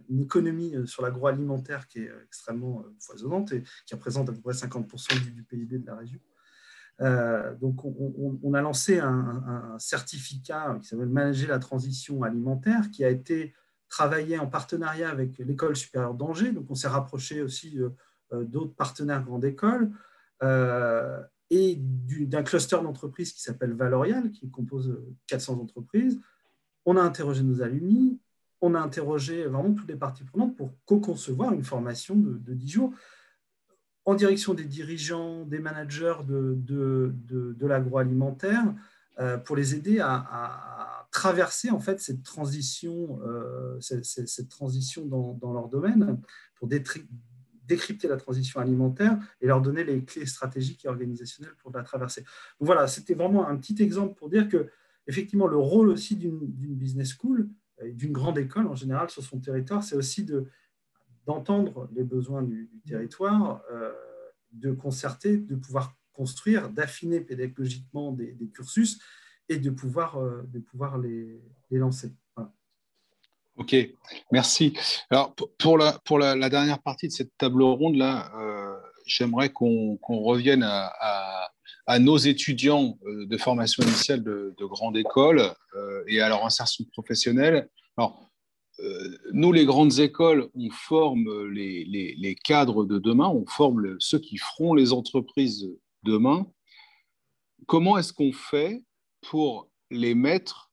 une économie sur l'agroalimentaire qui est extrêmement foisonnante et qui représente à peu près 50% du PIB de la région. Donc, on a lancé un certificat qui s'appelle Manager la transition alimentaire, qui a été travaillé en partenariat avec l'École supérieure d'Angers. Donc, on s'est rapproché aussi d'autres partenaires grandes écoles et d'un cluster d'entreprises qui s'appelle Valorial, qui compose 400 entreprises. On a interrogé nos alumni, on a interrogé vraiment toutes les parties prenantes pour co-concevoir une formation de 10 jours en direction des dirigeants, des managers de l'agroalimentaire, pour les aider à traverser en fait cette transition dans leur domaine, pour décrypter la transition alimentaire et leur donner les clés stratégiques et organisationnelles pour la traverser. Donc voilà, c'était vraiment un petit exemple pour dire que effectivement, le rôle aussi d'une business school, d'une grande école en général sur son territoire, c'est aussi d'entendre les besoins du territoire, de concerter, de pouvoir construire, d'affiner pédagogiquement des cursus et de pouvoir les lancer. Voilà. Ok, merci. Alors, pour la dernière partie de cette table ronde, là, j'aimerais qu'on revienne à nos étudiants de formation initiale de grande école et à leur insertion professionnelle. Alors, nous, les grandes écoles, on forme les cadres de demain, on forme ceux qui feront les entreprises demain. Comment est-ce qu'on fait pour les mettre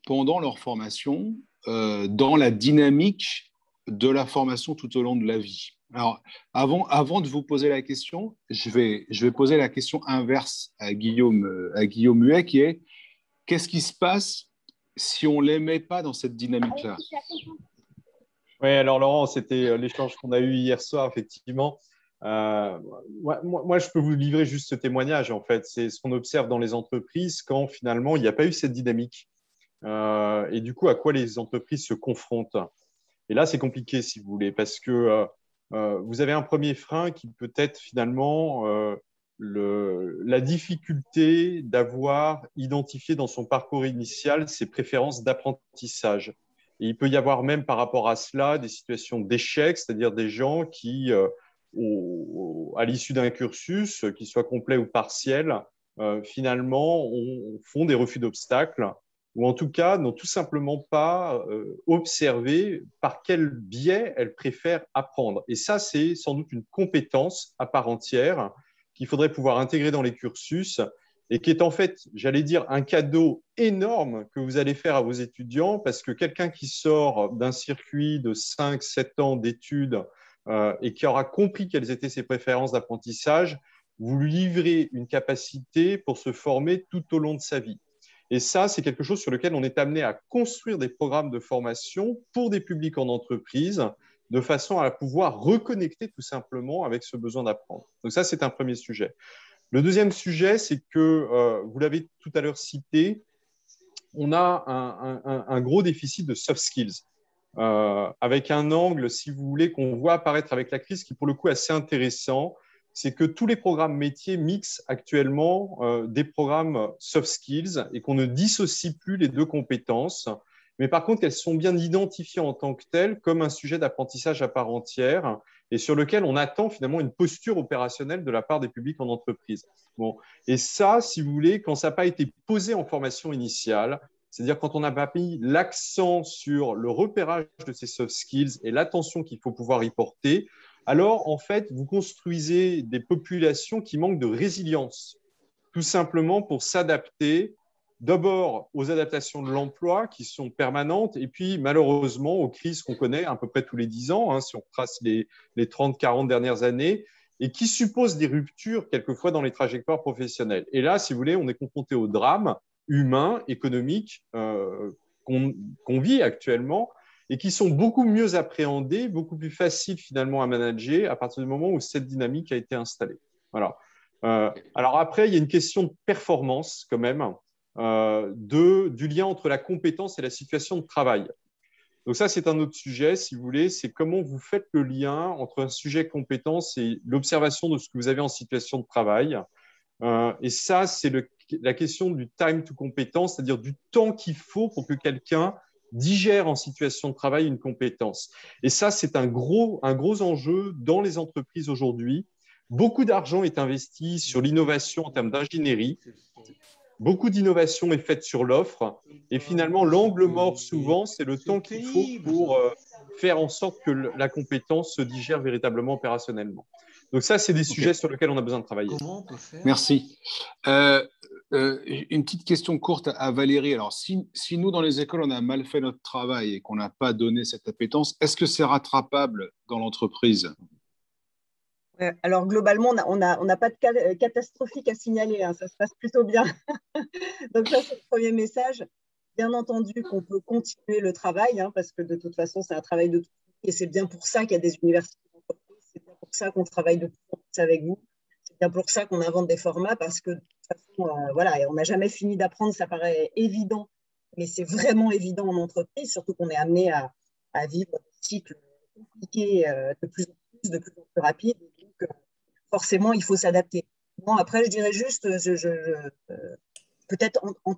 pendant leur formation dans la dynamique de la formation tout au long de la vie? Alors, avant de vous poser la question, je vais poser la question inverse à Guillaume Huet, qui est: qu'est-ce qui se passe si on ne les met pas dans cette dynamique-là? Oui, alors Laurent, c'était l'échange qu'on a eu hier soir, effectivement. Moi, je peux vous livrer juste ce témoignage, en fait. C'est ce qu'on observe dans les entreprises quand finalement il n'y a pas eu cette dynamique. Et du coup, à quoi les entreprises se confrontent? Et là, c'est compliqué, si vous voulez, parce que vous avez un premier frein qui peut être finalement la difficulté d'avoir identifié dans son parcours initial ses préférences d'apprentissage. Et il peut y avoir même par rapport à cela des situations d'échec, c'est-à-dire des gens qui, à l'issue d'un cursus, qu'il soit complet ou partiel, finalement font des refus d'obstacles ou en tout cas n'ont tout simplement pas observé par quel biais elles préfèrent apprendre. Et ça, c'est sans doute une compétence à part entière qu'il faudrait pouvoir intégrer dans les cursus et qui est en fait, j'allais dire, un cadeau énorme que vous allez faire à vos étudiants parce que quelqu'un qui sort d'un circuit de 5-7 ans d'études et qui aura compris quelles étaient ses préférences d'apprentissage, vous lui livrez une capacité pour se former tout au long de sa vie. Et ça, c'est quelque chose sur lequel on est amené à construire des programmes de formation pour des publics en entreprise de façon à pouvoir reconnecter tout simplement avec ce besoin d'apprendre. Donc ça, c'est un premier sujet. Le deuxième sujet, c'est que, vous l'avez tout à l'heure cité, on a un gros déficit de soft skills, avec un angle, si vous voulez, qu'on voit apparaître avec la crise qui, pour le coup, est assez intéressant. C'est que tous les programmes métiers mixent actuellement des programmes soft skills et qu'on ne dissocie plus les deux compétences. Mais par contre, elles sont bien identifiées en tant que telles comme un sujet d'apprentissage à part entière et sur lequel on attend finalement une posture opérationnelle de la part des publics en entreprise. Bon. Et ça, si vous voulez, quand ça n'a pas été posé en formation initiale, c'est-à-dire quand on n'a pas mis l'accent sur le repérage de ces soft skills et l'attention qu'il faut pouvoir y porter, alors en fait, vous construisez des populations qui manquent de résilience, tout simplement pour s'adapter d'abord aux adaptations de l'emploi qui sont permanentes et puis malheureusement aux crises qu'on connaît à peu près tous les 10 ans, hein, si on retrace les 30-40 dernières années, et qui supposent des ruptures quelquefois dans les trajectoires professionnelles. Et là, si vous voulez, on est confronté au drame humain, économique qu'on vit actuellement et qui sont beaucoup mieux appréhendés, beaucoup plus faciles finalement à manager à partir du moment où cette dynamique a été installée. Voilà. Alors après, il y a une question de performance quand même, du lien entre la compétence et la situation de travail. Donc ça, c'est un autre sujet, si vous voulez, c'est comment vous faites le lien entre un sujet compétence et l'observation de ce que vous avez en situation de travail. Et ça, c'est la question du time to compétence, c'est-à-dire du temps qu'il faut pour que quelqu'un digère en situation de travail une compétence. Et ça, c'est un gros enjeu dans les entreprises aujourd'hui. Beaucoup d'argent est investi sur l'innovation en termes d'ingénierie. Beaucoup d'innovation est faite sur l'offre. Et finalement, l'angle mort, souvent, c'est le temps qu'il faut pour faire en sorte que la compétence se digère véritablement opérationnellement. Donc ça, c'est des sujets sur lesquels on a besoin de travailler. Merci. Une petite question courte à Valérie. Alors, si nous, dans les écoles, on a mal fait notre travail et qu'on n'a pas donné cette appétence, est-ce que c'est rattrapable dans l'entreprise? Alors, globalement, on n'a pas de cas catastrophique à signaler, hein, ça se passe plutôt bien. Donc ça, c'est le premier message. Bien entendu qu'on peut continuer le travail, hein, parce que de toute façon, c'est un travail de tout et c'est bien pour ça qu'il y a des universités d'entreprise, c'est bien pour pour ça qu'on travaille de plus en plus avec vous. C'est bien pour ça qu'on invente des formats, parce que de toute façon, voilà, on n'a jamais fini d'apprendre, ça paraît évident, mais c'est vraiment évident en entreprise, surtout qu'on est amené à vivre des cycles compliqués de plus en plus rapides. Donc, forcément, il faut s'adapter. Bon, après, je dirais juste, peut-être en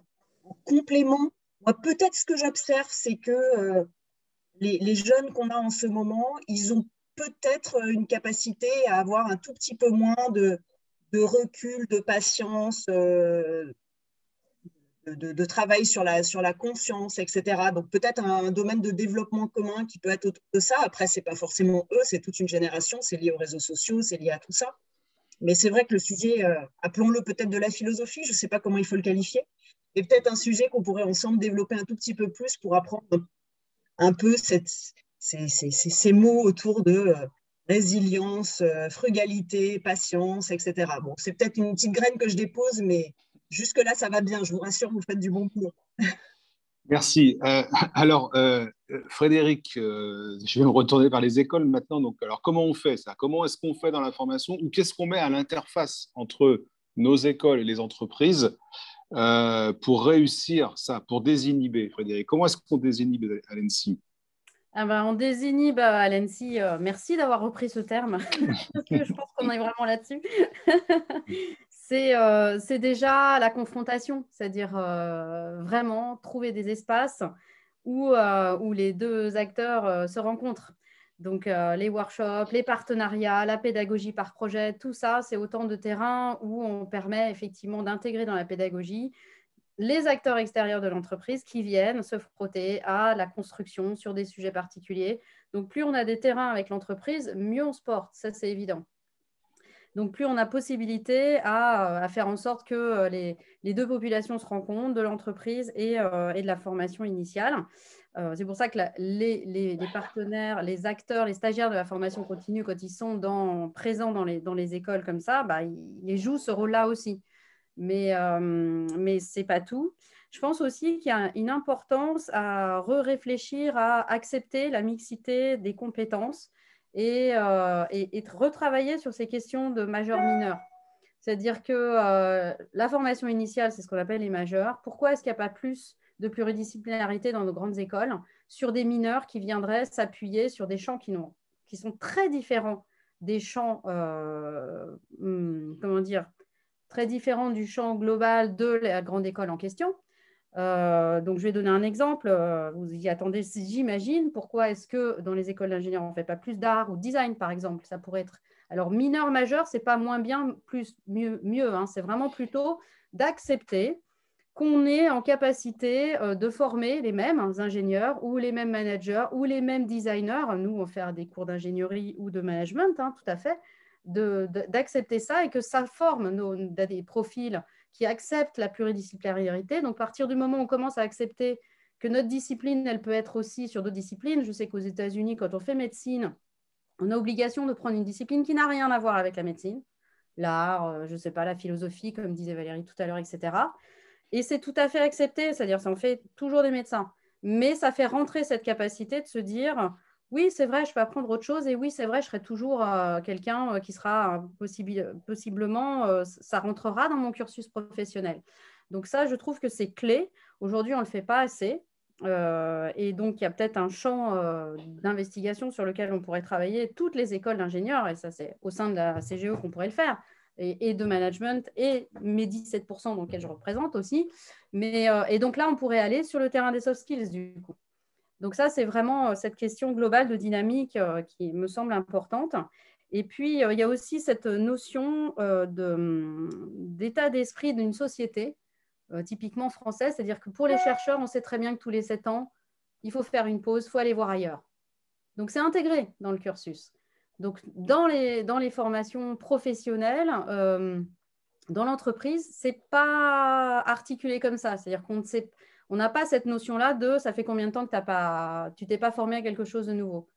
complément, moi, peut-être ce que j'observe, c'est que les jeunes qu'on a en ce moment, ils ont peut-être une capacité à avoir un tout petit peu moins de recul, de patience, de travail sur la conscience, etc. Donc peut-être un domaine de développement commun qui peut être autour de ça. Après, ce n'est pas forcément eux, c'est toute une génération, c'est lié aux réseaux sociaux, c'est lié à tout ça. Mais c'est vrai que le sujet, appelons-le peut-être de la philosophie, je ne sais pas comment il faut le qualifier, est peut-être un sujet qu'on pourrait ensemble développer un tout petit peu plus pour apprendre un peu ces mots autour de résilience, frugalité, patience, etc. Bon, c'est peut-être une petite graine que je dépose, mais jusque-là, ça va bien. Je vous rassure, vous faites du bon boulot. Merci. Alors, Frédéric, je vais me retourner vers les écoles maintenant. Donc, alors, comment on fait ça? Comment est-ce qu'on fait dans la formation, ou qu'est-ce qu'on met à l'interface entre nos écoles et les entreprises pour réussir ça, pour désinhiber, Frédéric? Comment est-ce qu'on désinhibe à l'ENSI? On désinhibe à l'ENSI. Merci d'avoir repris ce terme, parce que je pense qu'on est vraiment là-dessus. C'est déjà la confrontation, c'est-à-dire vraiment trouver des espaces où les deux acteurs se rencontrent. Donc, les workshops, les partenariats, la pédagogie par projet, tout ça, c'est autant de terrains où on permet effectivement d'intégrer dans la pédagogie les acteurs extérieurs de l'entreprise qui viennent se frotter à la construction sur des sujets particuliers. Donc, plus on a des terrains avec l'entreprise, mieux on se porte, ça c'est évident. Donc, plus on a possibilité à faire en sorte que les deux populations se rencontrent, de l'entreprise et de la formation initiale. C'est pour ça que les partenaires, les acteurs, les stagiaires de la formation continue, quand ils sont présents dans les écoles comme ça, ils jouent ce rôle-là aussi. Mais ce n'est pas tout. Je pense aussi qu'il y a une importance à réfléchir, à accepter la mixité des compétences et retravailler sur ces questions de majeur-mineur. C'est-à-dire que la formation initiale, c'est ce qu'on appelle les majeurs. Pourquoi est-ce qu'il n'y a pas plus de pluridisciplinarité dans nos grandes écoles sur des mineurs qui viendraient s'appuyer sur des champs qui sont très différents des champs, très différent du champ global de la grande école en question. Donc, je vais donner un exemple. Vous y attendez, j'imagine. Pourquoi est-ce que dans les écoles d'ingénieurs, on ne fait pas plus d'art ou de design, par exemple? Ça pourrait être… Alors, mineur, majeur, ce n'est pas moins bien, mieux. Hein. C'est vraiment plutôt d'accepter qu'on est en capacité de former les mêmes ingénieurs ou les mêmes managers ou les mêmes designers. Nous, on fait des cours d'ingénierie ou de management, hein, tout à fait. D'accepter ça et que ça forme des profils qui acceptent la pluridisciplinarité. Donc, à partir du moment où on commence à accepter que notre discipline, elle peut être aussi sur d'autres disciplines. Je sais qu'aux États-Unis, quand on fait médecine, on a obligation de prendre une discipline qui n'a rien à voir avec la médecine. L'art, je ne sais pas, la philosophie, comme disait Valérie tout à l'heure, etc. Et c'est tout à fait accepté, c'est-à-dire ça en fait toujours des médecins. Mais ça fait rentrer cette capacité de se dire… Oui, c'est vrai, je peux apprendre autre chose. Et oui, c'est vrai, je serai toujours quelqu'un qui sera possiblement, ça rentrera dans mon cursus professionnel. Donc ça, je trouve que c'est clé. Aujourd'hui, on ne le fait pas assez. Et donc, il y a peut-être un champ d'investigation sur lequel on pourrait travailler, toutes les écoles d'ingénieurs. Et ça, c'est au sein de la CGE qu'on pourrait le faire. Et de management, et mes 17% dans lesquels je représente aussi. Et donc là, on pourrait aller sur le terrain des soft skills, du coup. Donc ça, c'est vraiment cette question globale de dynamique qui me semble importante. Et puis, il y a aussi cette notion d'état d'esprit d'une société, typiquement française, c'est-à-dire que pour les chercheurs, on sait très bien que tous les 7 ans, il faut faire une pause, il faut aller voir ailleurs. Donc, c'est intégré dans le cursus. Donc, dans les formations professionnelles, dans l'entreprise, ce n'est pas articulé comme ça. C'est-à-dire qu'on ne sait pas. On n'a pas cette notion-là de ça fait combien de temps que tu ne t'es pas formé à quelque chose de nouveau.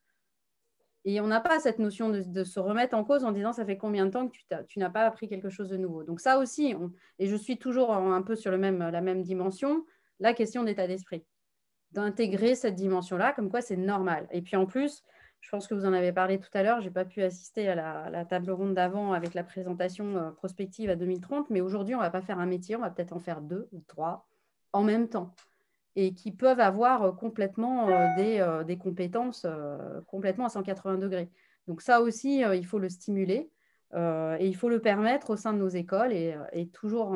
Et on n'a pas cette notion de se remettre en cause en disant ça fait combien de temps que tu n'as pas appris quelque chose de nouveau. Donc ça aussi, et je suis toujours un peu sur la même dimension, la question d'état d'esprit, d'intégrer cette dimension-là, comme quoi c'est normal. Et puis en plus, Je pense que vous en avez parlé tout à l'heure. Je n'ai pas pu assister à la table ronde d'avant avec la présentation prospective à 2030, mais aujourd'hui, on ne va pas faire un métier, on va peut-être en faire 2 ou 3 en même temps et qui peuvent avoir complètement des compétences complètement à 180 degrés. Donc ça aussi, il faut le stimuler et il faut le permettre au sein de nos écoles et toujours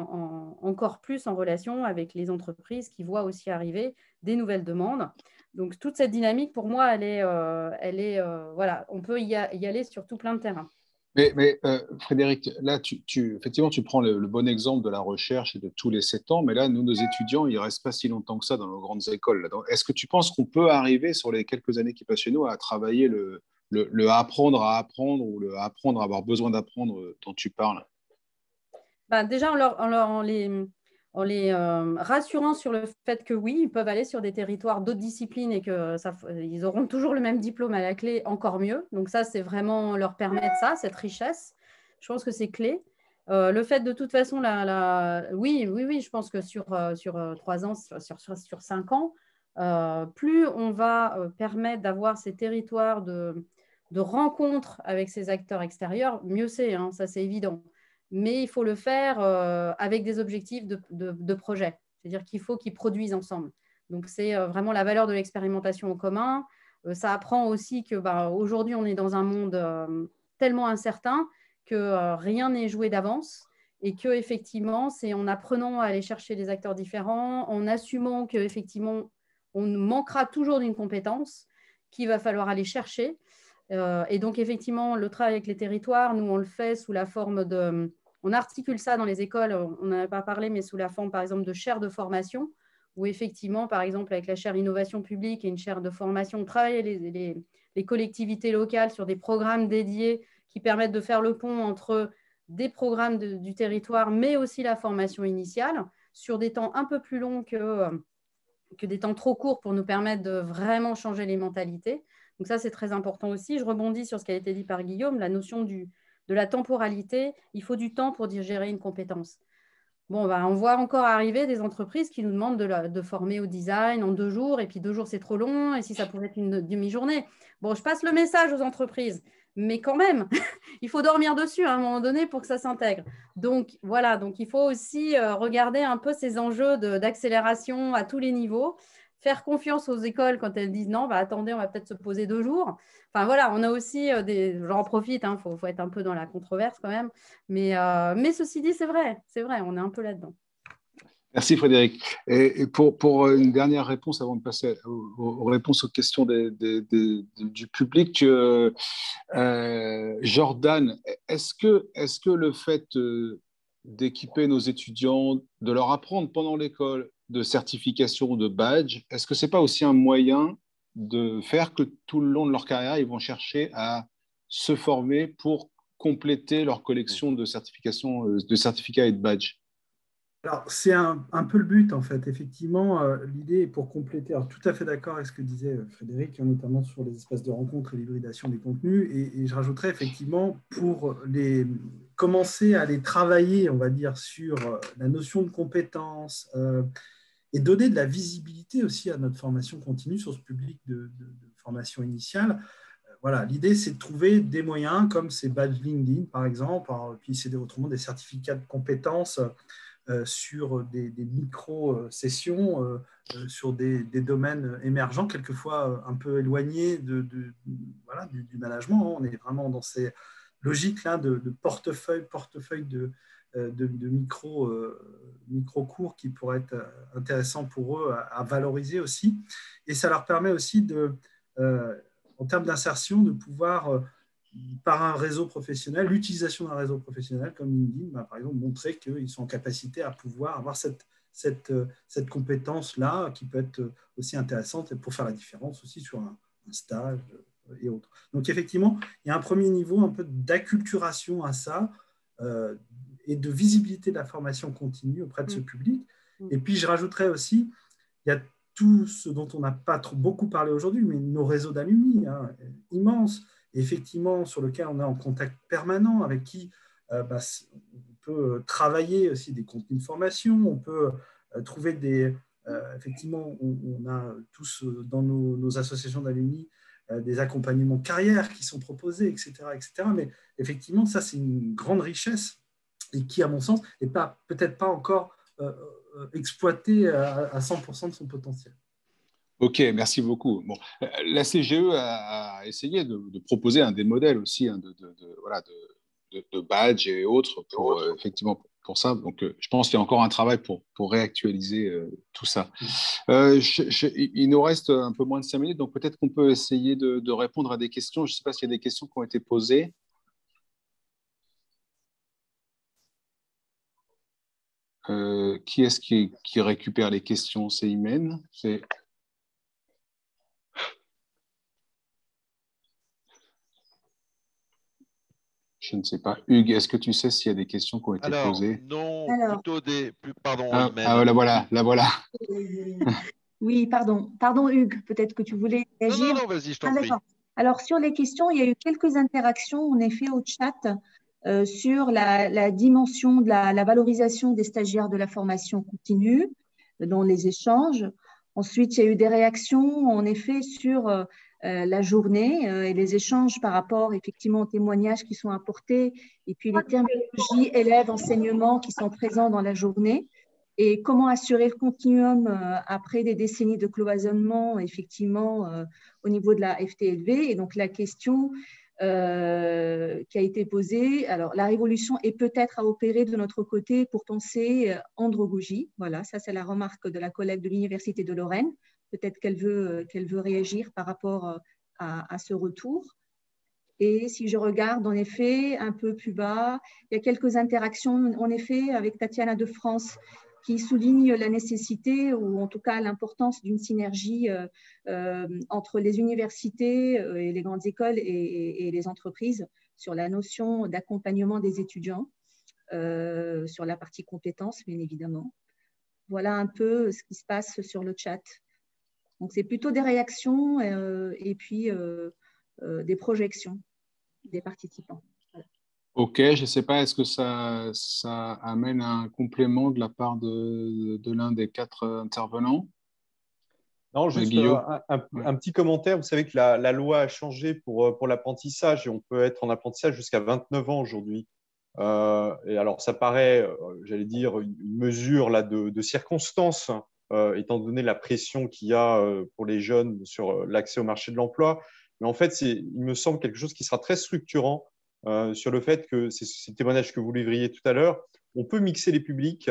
encore plus en relation avec les entreprises qui voient aussi arriver des nouvelles demandes. Donc toute cette dynamique, pour moi, elle est voilà, on peut y aller sur tout plein de terrains. Mais Frédéric, là, effectivement, tu prends le bon exemple de la recherche et de tous les 7 ans, mais là, nous, nos étudiants, ils ne restent pas si longtemps que ça dans nos grandes écoles. Est-ce que tu penses qu'on peut arriver, sur les quelques années qui passent chez nous, à travailler le apprendre à apprendre ou le apprendre à avoir besoin d'apprendre dont tu parles? Déjà, en les rassurant sur le fait que oui, ils peuvent aller sur des territoires d'autres disciplines et qu'ils auront toujours le même diplôme à la clé, encore mieux. Donc ça, c'est vraiment leur permettre ça, cette richesse. Je pense que c'est clé. Le fait de toute façon, oui, je pense que sur 3 ans, sur 5 ans, plus on va permettre d'avoir ces territoires de rencontres avec ces acteurs extérieurs, mieux c'est, hein, ça c'est évident. Mais il faut le faire avec des objectifs de projet. C'est-à-dire qu'il faut qu'ils produisent ensemble. Donc, c'est vraiment la valeur de l'expérimentation en commun. Ça apprend aussi que aujourd'hui, on est dans un monde tellement incertain que rien n'est joué d'avance et qu'effectivement, c'est en apprenant à aller chercher des acteurs différents, en assumant qu'effectivement, on manquera toujours d'une compétence qu'il va falloir aller chercher. Et donc, effectivement, le travail avec les territoires, nous, on le fait sous la forme de... On articule ça dans les écoles, on n'en a pas parlé, mais sous la forme, par exemple, de chaires de formation, où effectivement, par exemple, avec la chaire innovation publique et une chaire de formation, on travaille les collectivités locales sur des programmes dédiés qui permettent de faire le pont entre des programmes du territoire, mais aussi la formation initiale, sur des temps un peu plus longs que des temps trop courts pour nous permettre de vraiment changer les mentalités. Donc ça, c'est très important aussi. Je rebondis sur ce qui a été dit par Guillaume, la notion de la temporalité. Il faut du temps pour digérer une compétence. Bon, on voit encore arriver des entreprises qui nous demandent de former au design en 2 jours, et puis 2 jours, c'est trop long, et si ça pouvait être une demi-journée. Bon, je passe le message aux entreprises, mais quand même, il faut dormir dessus à un moment donné pour que ça s'intègre. Donc, voilà, donc il faut aussi regarder un peu ces enjeux d'accélération à tous les niveaux, faire confiance aux écoles quand elles disent non, attendez, on va peut-être se poser 2 jours. Enfin, voilà, on a aussi j'en profite, hein, faut être un peu dans la controverse quand même. Mais ceci dit, c'est vrai, on est un peu là-dedans. Merci Frédéric. Et pour une dernière réponse avant de passer aux réponses aux questions du public, Jordan, est-ce que le fait d'équiper nos étudiants, de leur apprendre pendant l'école de certification, de badge, est-ce que ce n'est pas aussi un moyen de faire que tout le long de leur carrière, ils vont chercher à se former pour compléter leur collection de certifications, de certificats et de badges? Alors, c'est un peu le but, en fait. Effectivement, l'idée est pour compléter. Alors, tout à fait d'accord avec ce que disait Frédéric, notamment sur les espaces de rencontre et l'hybridation des contenus. Et je rajouterais effectivement, pour commencer à les travailler, on va dire, sur la notion de compétence et donner de la visibilité aussi à notre formation continue sur ce public de formation initiale. Voilà, l'idée, c'est de trouver des moyens comme ces badges LinkedIn, par exemple, puis c'est autrement des certificats de compétences sur des micro-sessions, sur des domaines émergents, quelquefois un peu éloignés du management. On est vraiment dans ces logiques-là de portefeuille de micro-cours qui pourraient être intéressants pour eux à valoriser aussi. Et ça leur permet aussi, en termes d'insertion, de pouvoir... par un réseau professionnel, l'utilisation d'un réseau professionnel comme LinkedIn, par exemple, montrer qu'ils sont en capacité à pouvoir avoir cette compétence-là qui peut être aussi intéressante pour faire la différence aussi sur un stage et autres. Donc, effectivement, il y a un premier niveau un peu d'acculturation à ça et de visibilité de la formation continue auprès de ce public. Et puis, je rajouterais aussi, il y a tout ce dont on n'a pas beaucoup parlé aujourd'hui, mais nos réseaux d'alumni, immenses, effectivement, sur lequel on est en contact permanent, avec qui on peut travailler aussi des contenus de formation, on peut trouver effectivement, on a tous dans nos associations d'alumni des accompagnements carrière qui sont proposés, etc., etc. Mais effectivement, ça, c'est une grande richesse et qui, à mon sens, n'est peut-être pas encore exploitée à 100% de son potentiel. Ok, merci beaucoup. Bon, la CGE a essayé de proposer des modèles aussi de badges et autres pour effectivement pour ça. Donc, je pense qu'il y a encore un travail pour réactualiser tout ça. Il nous reste un peu moins de 5 minutes, donc peut-être qu'on peut essayer de répondre à des questions. Je ne sais pas s'il y a des questions qui ont été posées. Qui est-ce qui récupère les questions? C'est Imen? Je ne sais pas. Hugues, est-ce que tu sais s'il y a des questions qui ont été posées? Non, plutôt pardon, la voilà. Oui, pardon Hugues, peut-être que tu voulais réagir. Non, vas-y, je t'en prie. Alors, sur les questions, il y a eu quelques interactions, en effet, au chat sur la dimension de la valorisation des stagiaires de la formation continue dans les échanges. Ensuite, il y a eu des réactions, en effet, sur la journée et les échanges par rapport, effectivement, aux témoignages qui sont apportés et puis les terminologies élèves-enseignement qui sont présents dans la journée. Et comment assurer le continuum après des décennies de cloisonnement, effectivement, au niveau de la FTLV. Et donc, la question qui a été posée, alors la révolution est peut-être à opérer de notre côté pour penser andragogie. Voilà, ça c'est la remarque de la collègue de l'Université de Lorraine. Peut-être qu'elle veut réagir par rapport à ce retour. Et si je regarde, en effet, un peu plus bas, il y a quelques interactions, en effet, avec Tatiana de France, qui souligne la nécessité, ou en tout cas l'importance d'une synergie entre les universités et les grandes écoles et les entreprises sur la notion d'accompagnement des étudiants, sur la partie compétences, bien évidemment. Voilà un peu ce qui se passe sur le chat. Donc, c'est plutôt des réactions et puis des projections des participants. Voilà. Ok, je ne sais pas, est-ce que ça amène un complément de la part de l'un des 4 intervenants? Non, juste un petit commentaire. Vous savez que la loi a changé pour l'apprentissage et on peut être en apprentissage jusqu'à 29 ans aujourd'hui. Et alors, ça paraît, j'allais dire, une mesure là, de circonstance, étant donné la pression qu'il y a pour les jeunes sur l'accès au marché de l'emploi. Mais en fait, il me semble quelque chose qui sera très structurant sur le fait que, c'est le témoignage que vous livriez tout à l'heure, on peut mixer les publics.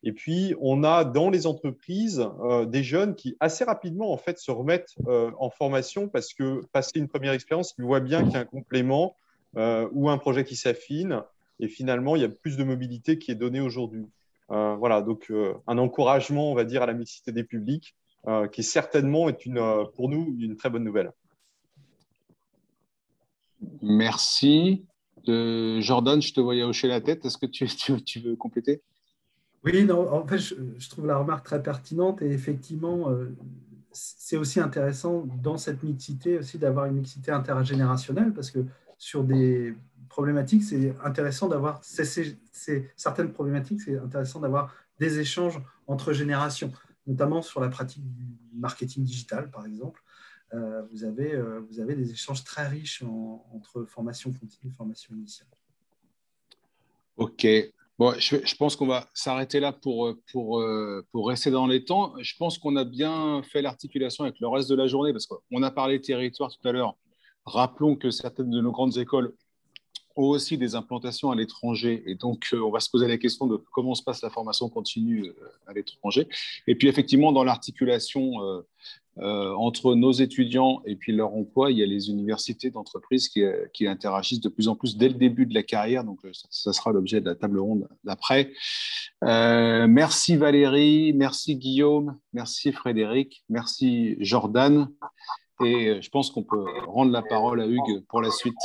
Et puis, on a dans les entreprises des jeunes qui, assez rapidement, en fait, se remettent en formation parce que, passé une première expérience, ils voient bien qu'il y a un complément ou un projet qui s'affine. Et finalement, il y a plus de mobilité qui est donnée aujourd'hui. Voilà, donc un encouragement, on va dire, à la mixité des publics, qui certainement est pour nous une très bonne nouvelle. Merci. Jordan, je te voyais hocher la tête. Est-ce que tu veux compléter? Oui, non, en fait, je trouve la remarque très pertinente et effectivement, c'est aussi intéressant dans cette mixité aussi d'avoir une mixité intergénérationnelle parce que sur des problématiques, c'est intéressant d'avoir certaines problématiques, c'est intéressant d'avoir des échanges entre générations, notamment sur la pratique du marketing digital, par exemple. Vous avez des échanges très riches entre formation continue et formation initiale. Ok. Bon, je pense qu'on va s'arrêter là pour rester dans les temps. Je pense qu'on a bien fait l'articulation avec le reste de la journée parce qu'on a parlé territoire tout à l'heure. Rappelons que certaines de nos grandes écoles ont aussi des implantations à l'étranger et donc on va se poser la question de comment se passe la formation continue à l'étranger. Et puis effectivement, dans l'articulation entre nos étudiants et puis leur emploi, il y a les universités d'entreprise qui interagissent de plus en plus dès le début de la carrière. Donc, ça sera l'objet de la table ronde d'après. Merci Valérie, merci Guillaume, merci Frédéric, merci Jordan. Et je pense qu'on peut rendre la parole à Hugues pour la suite.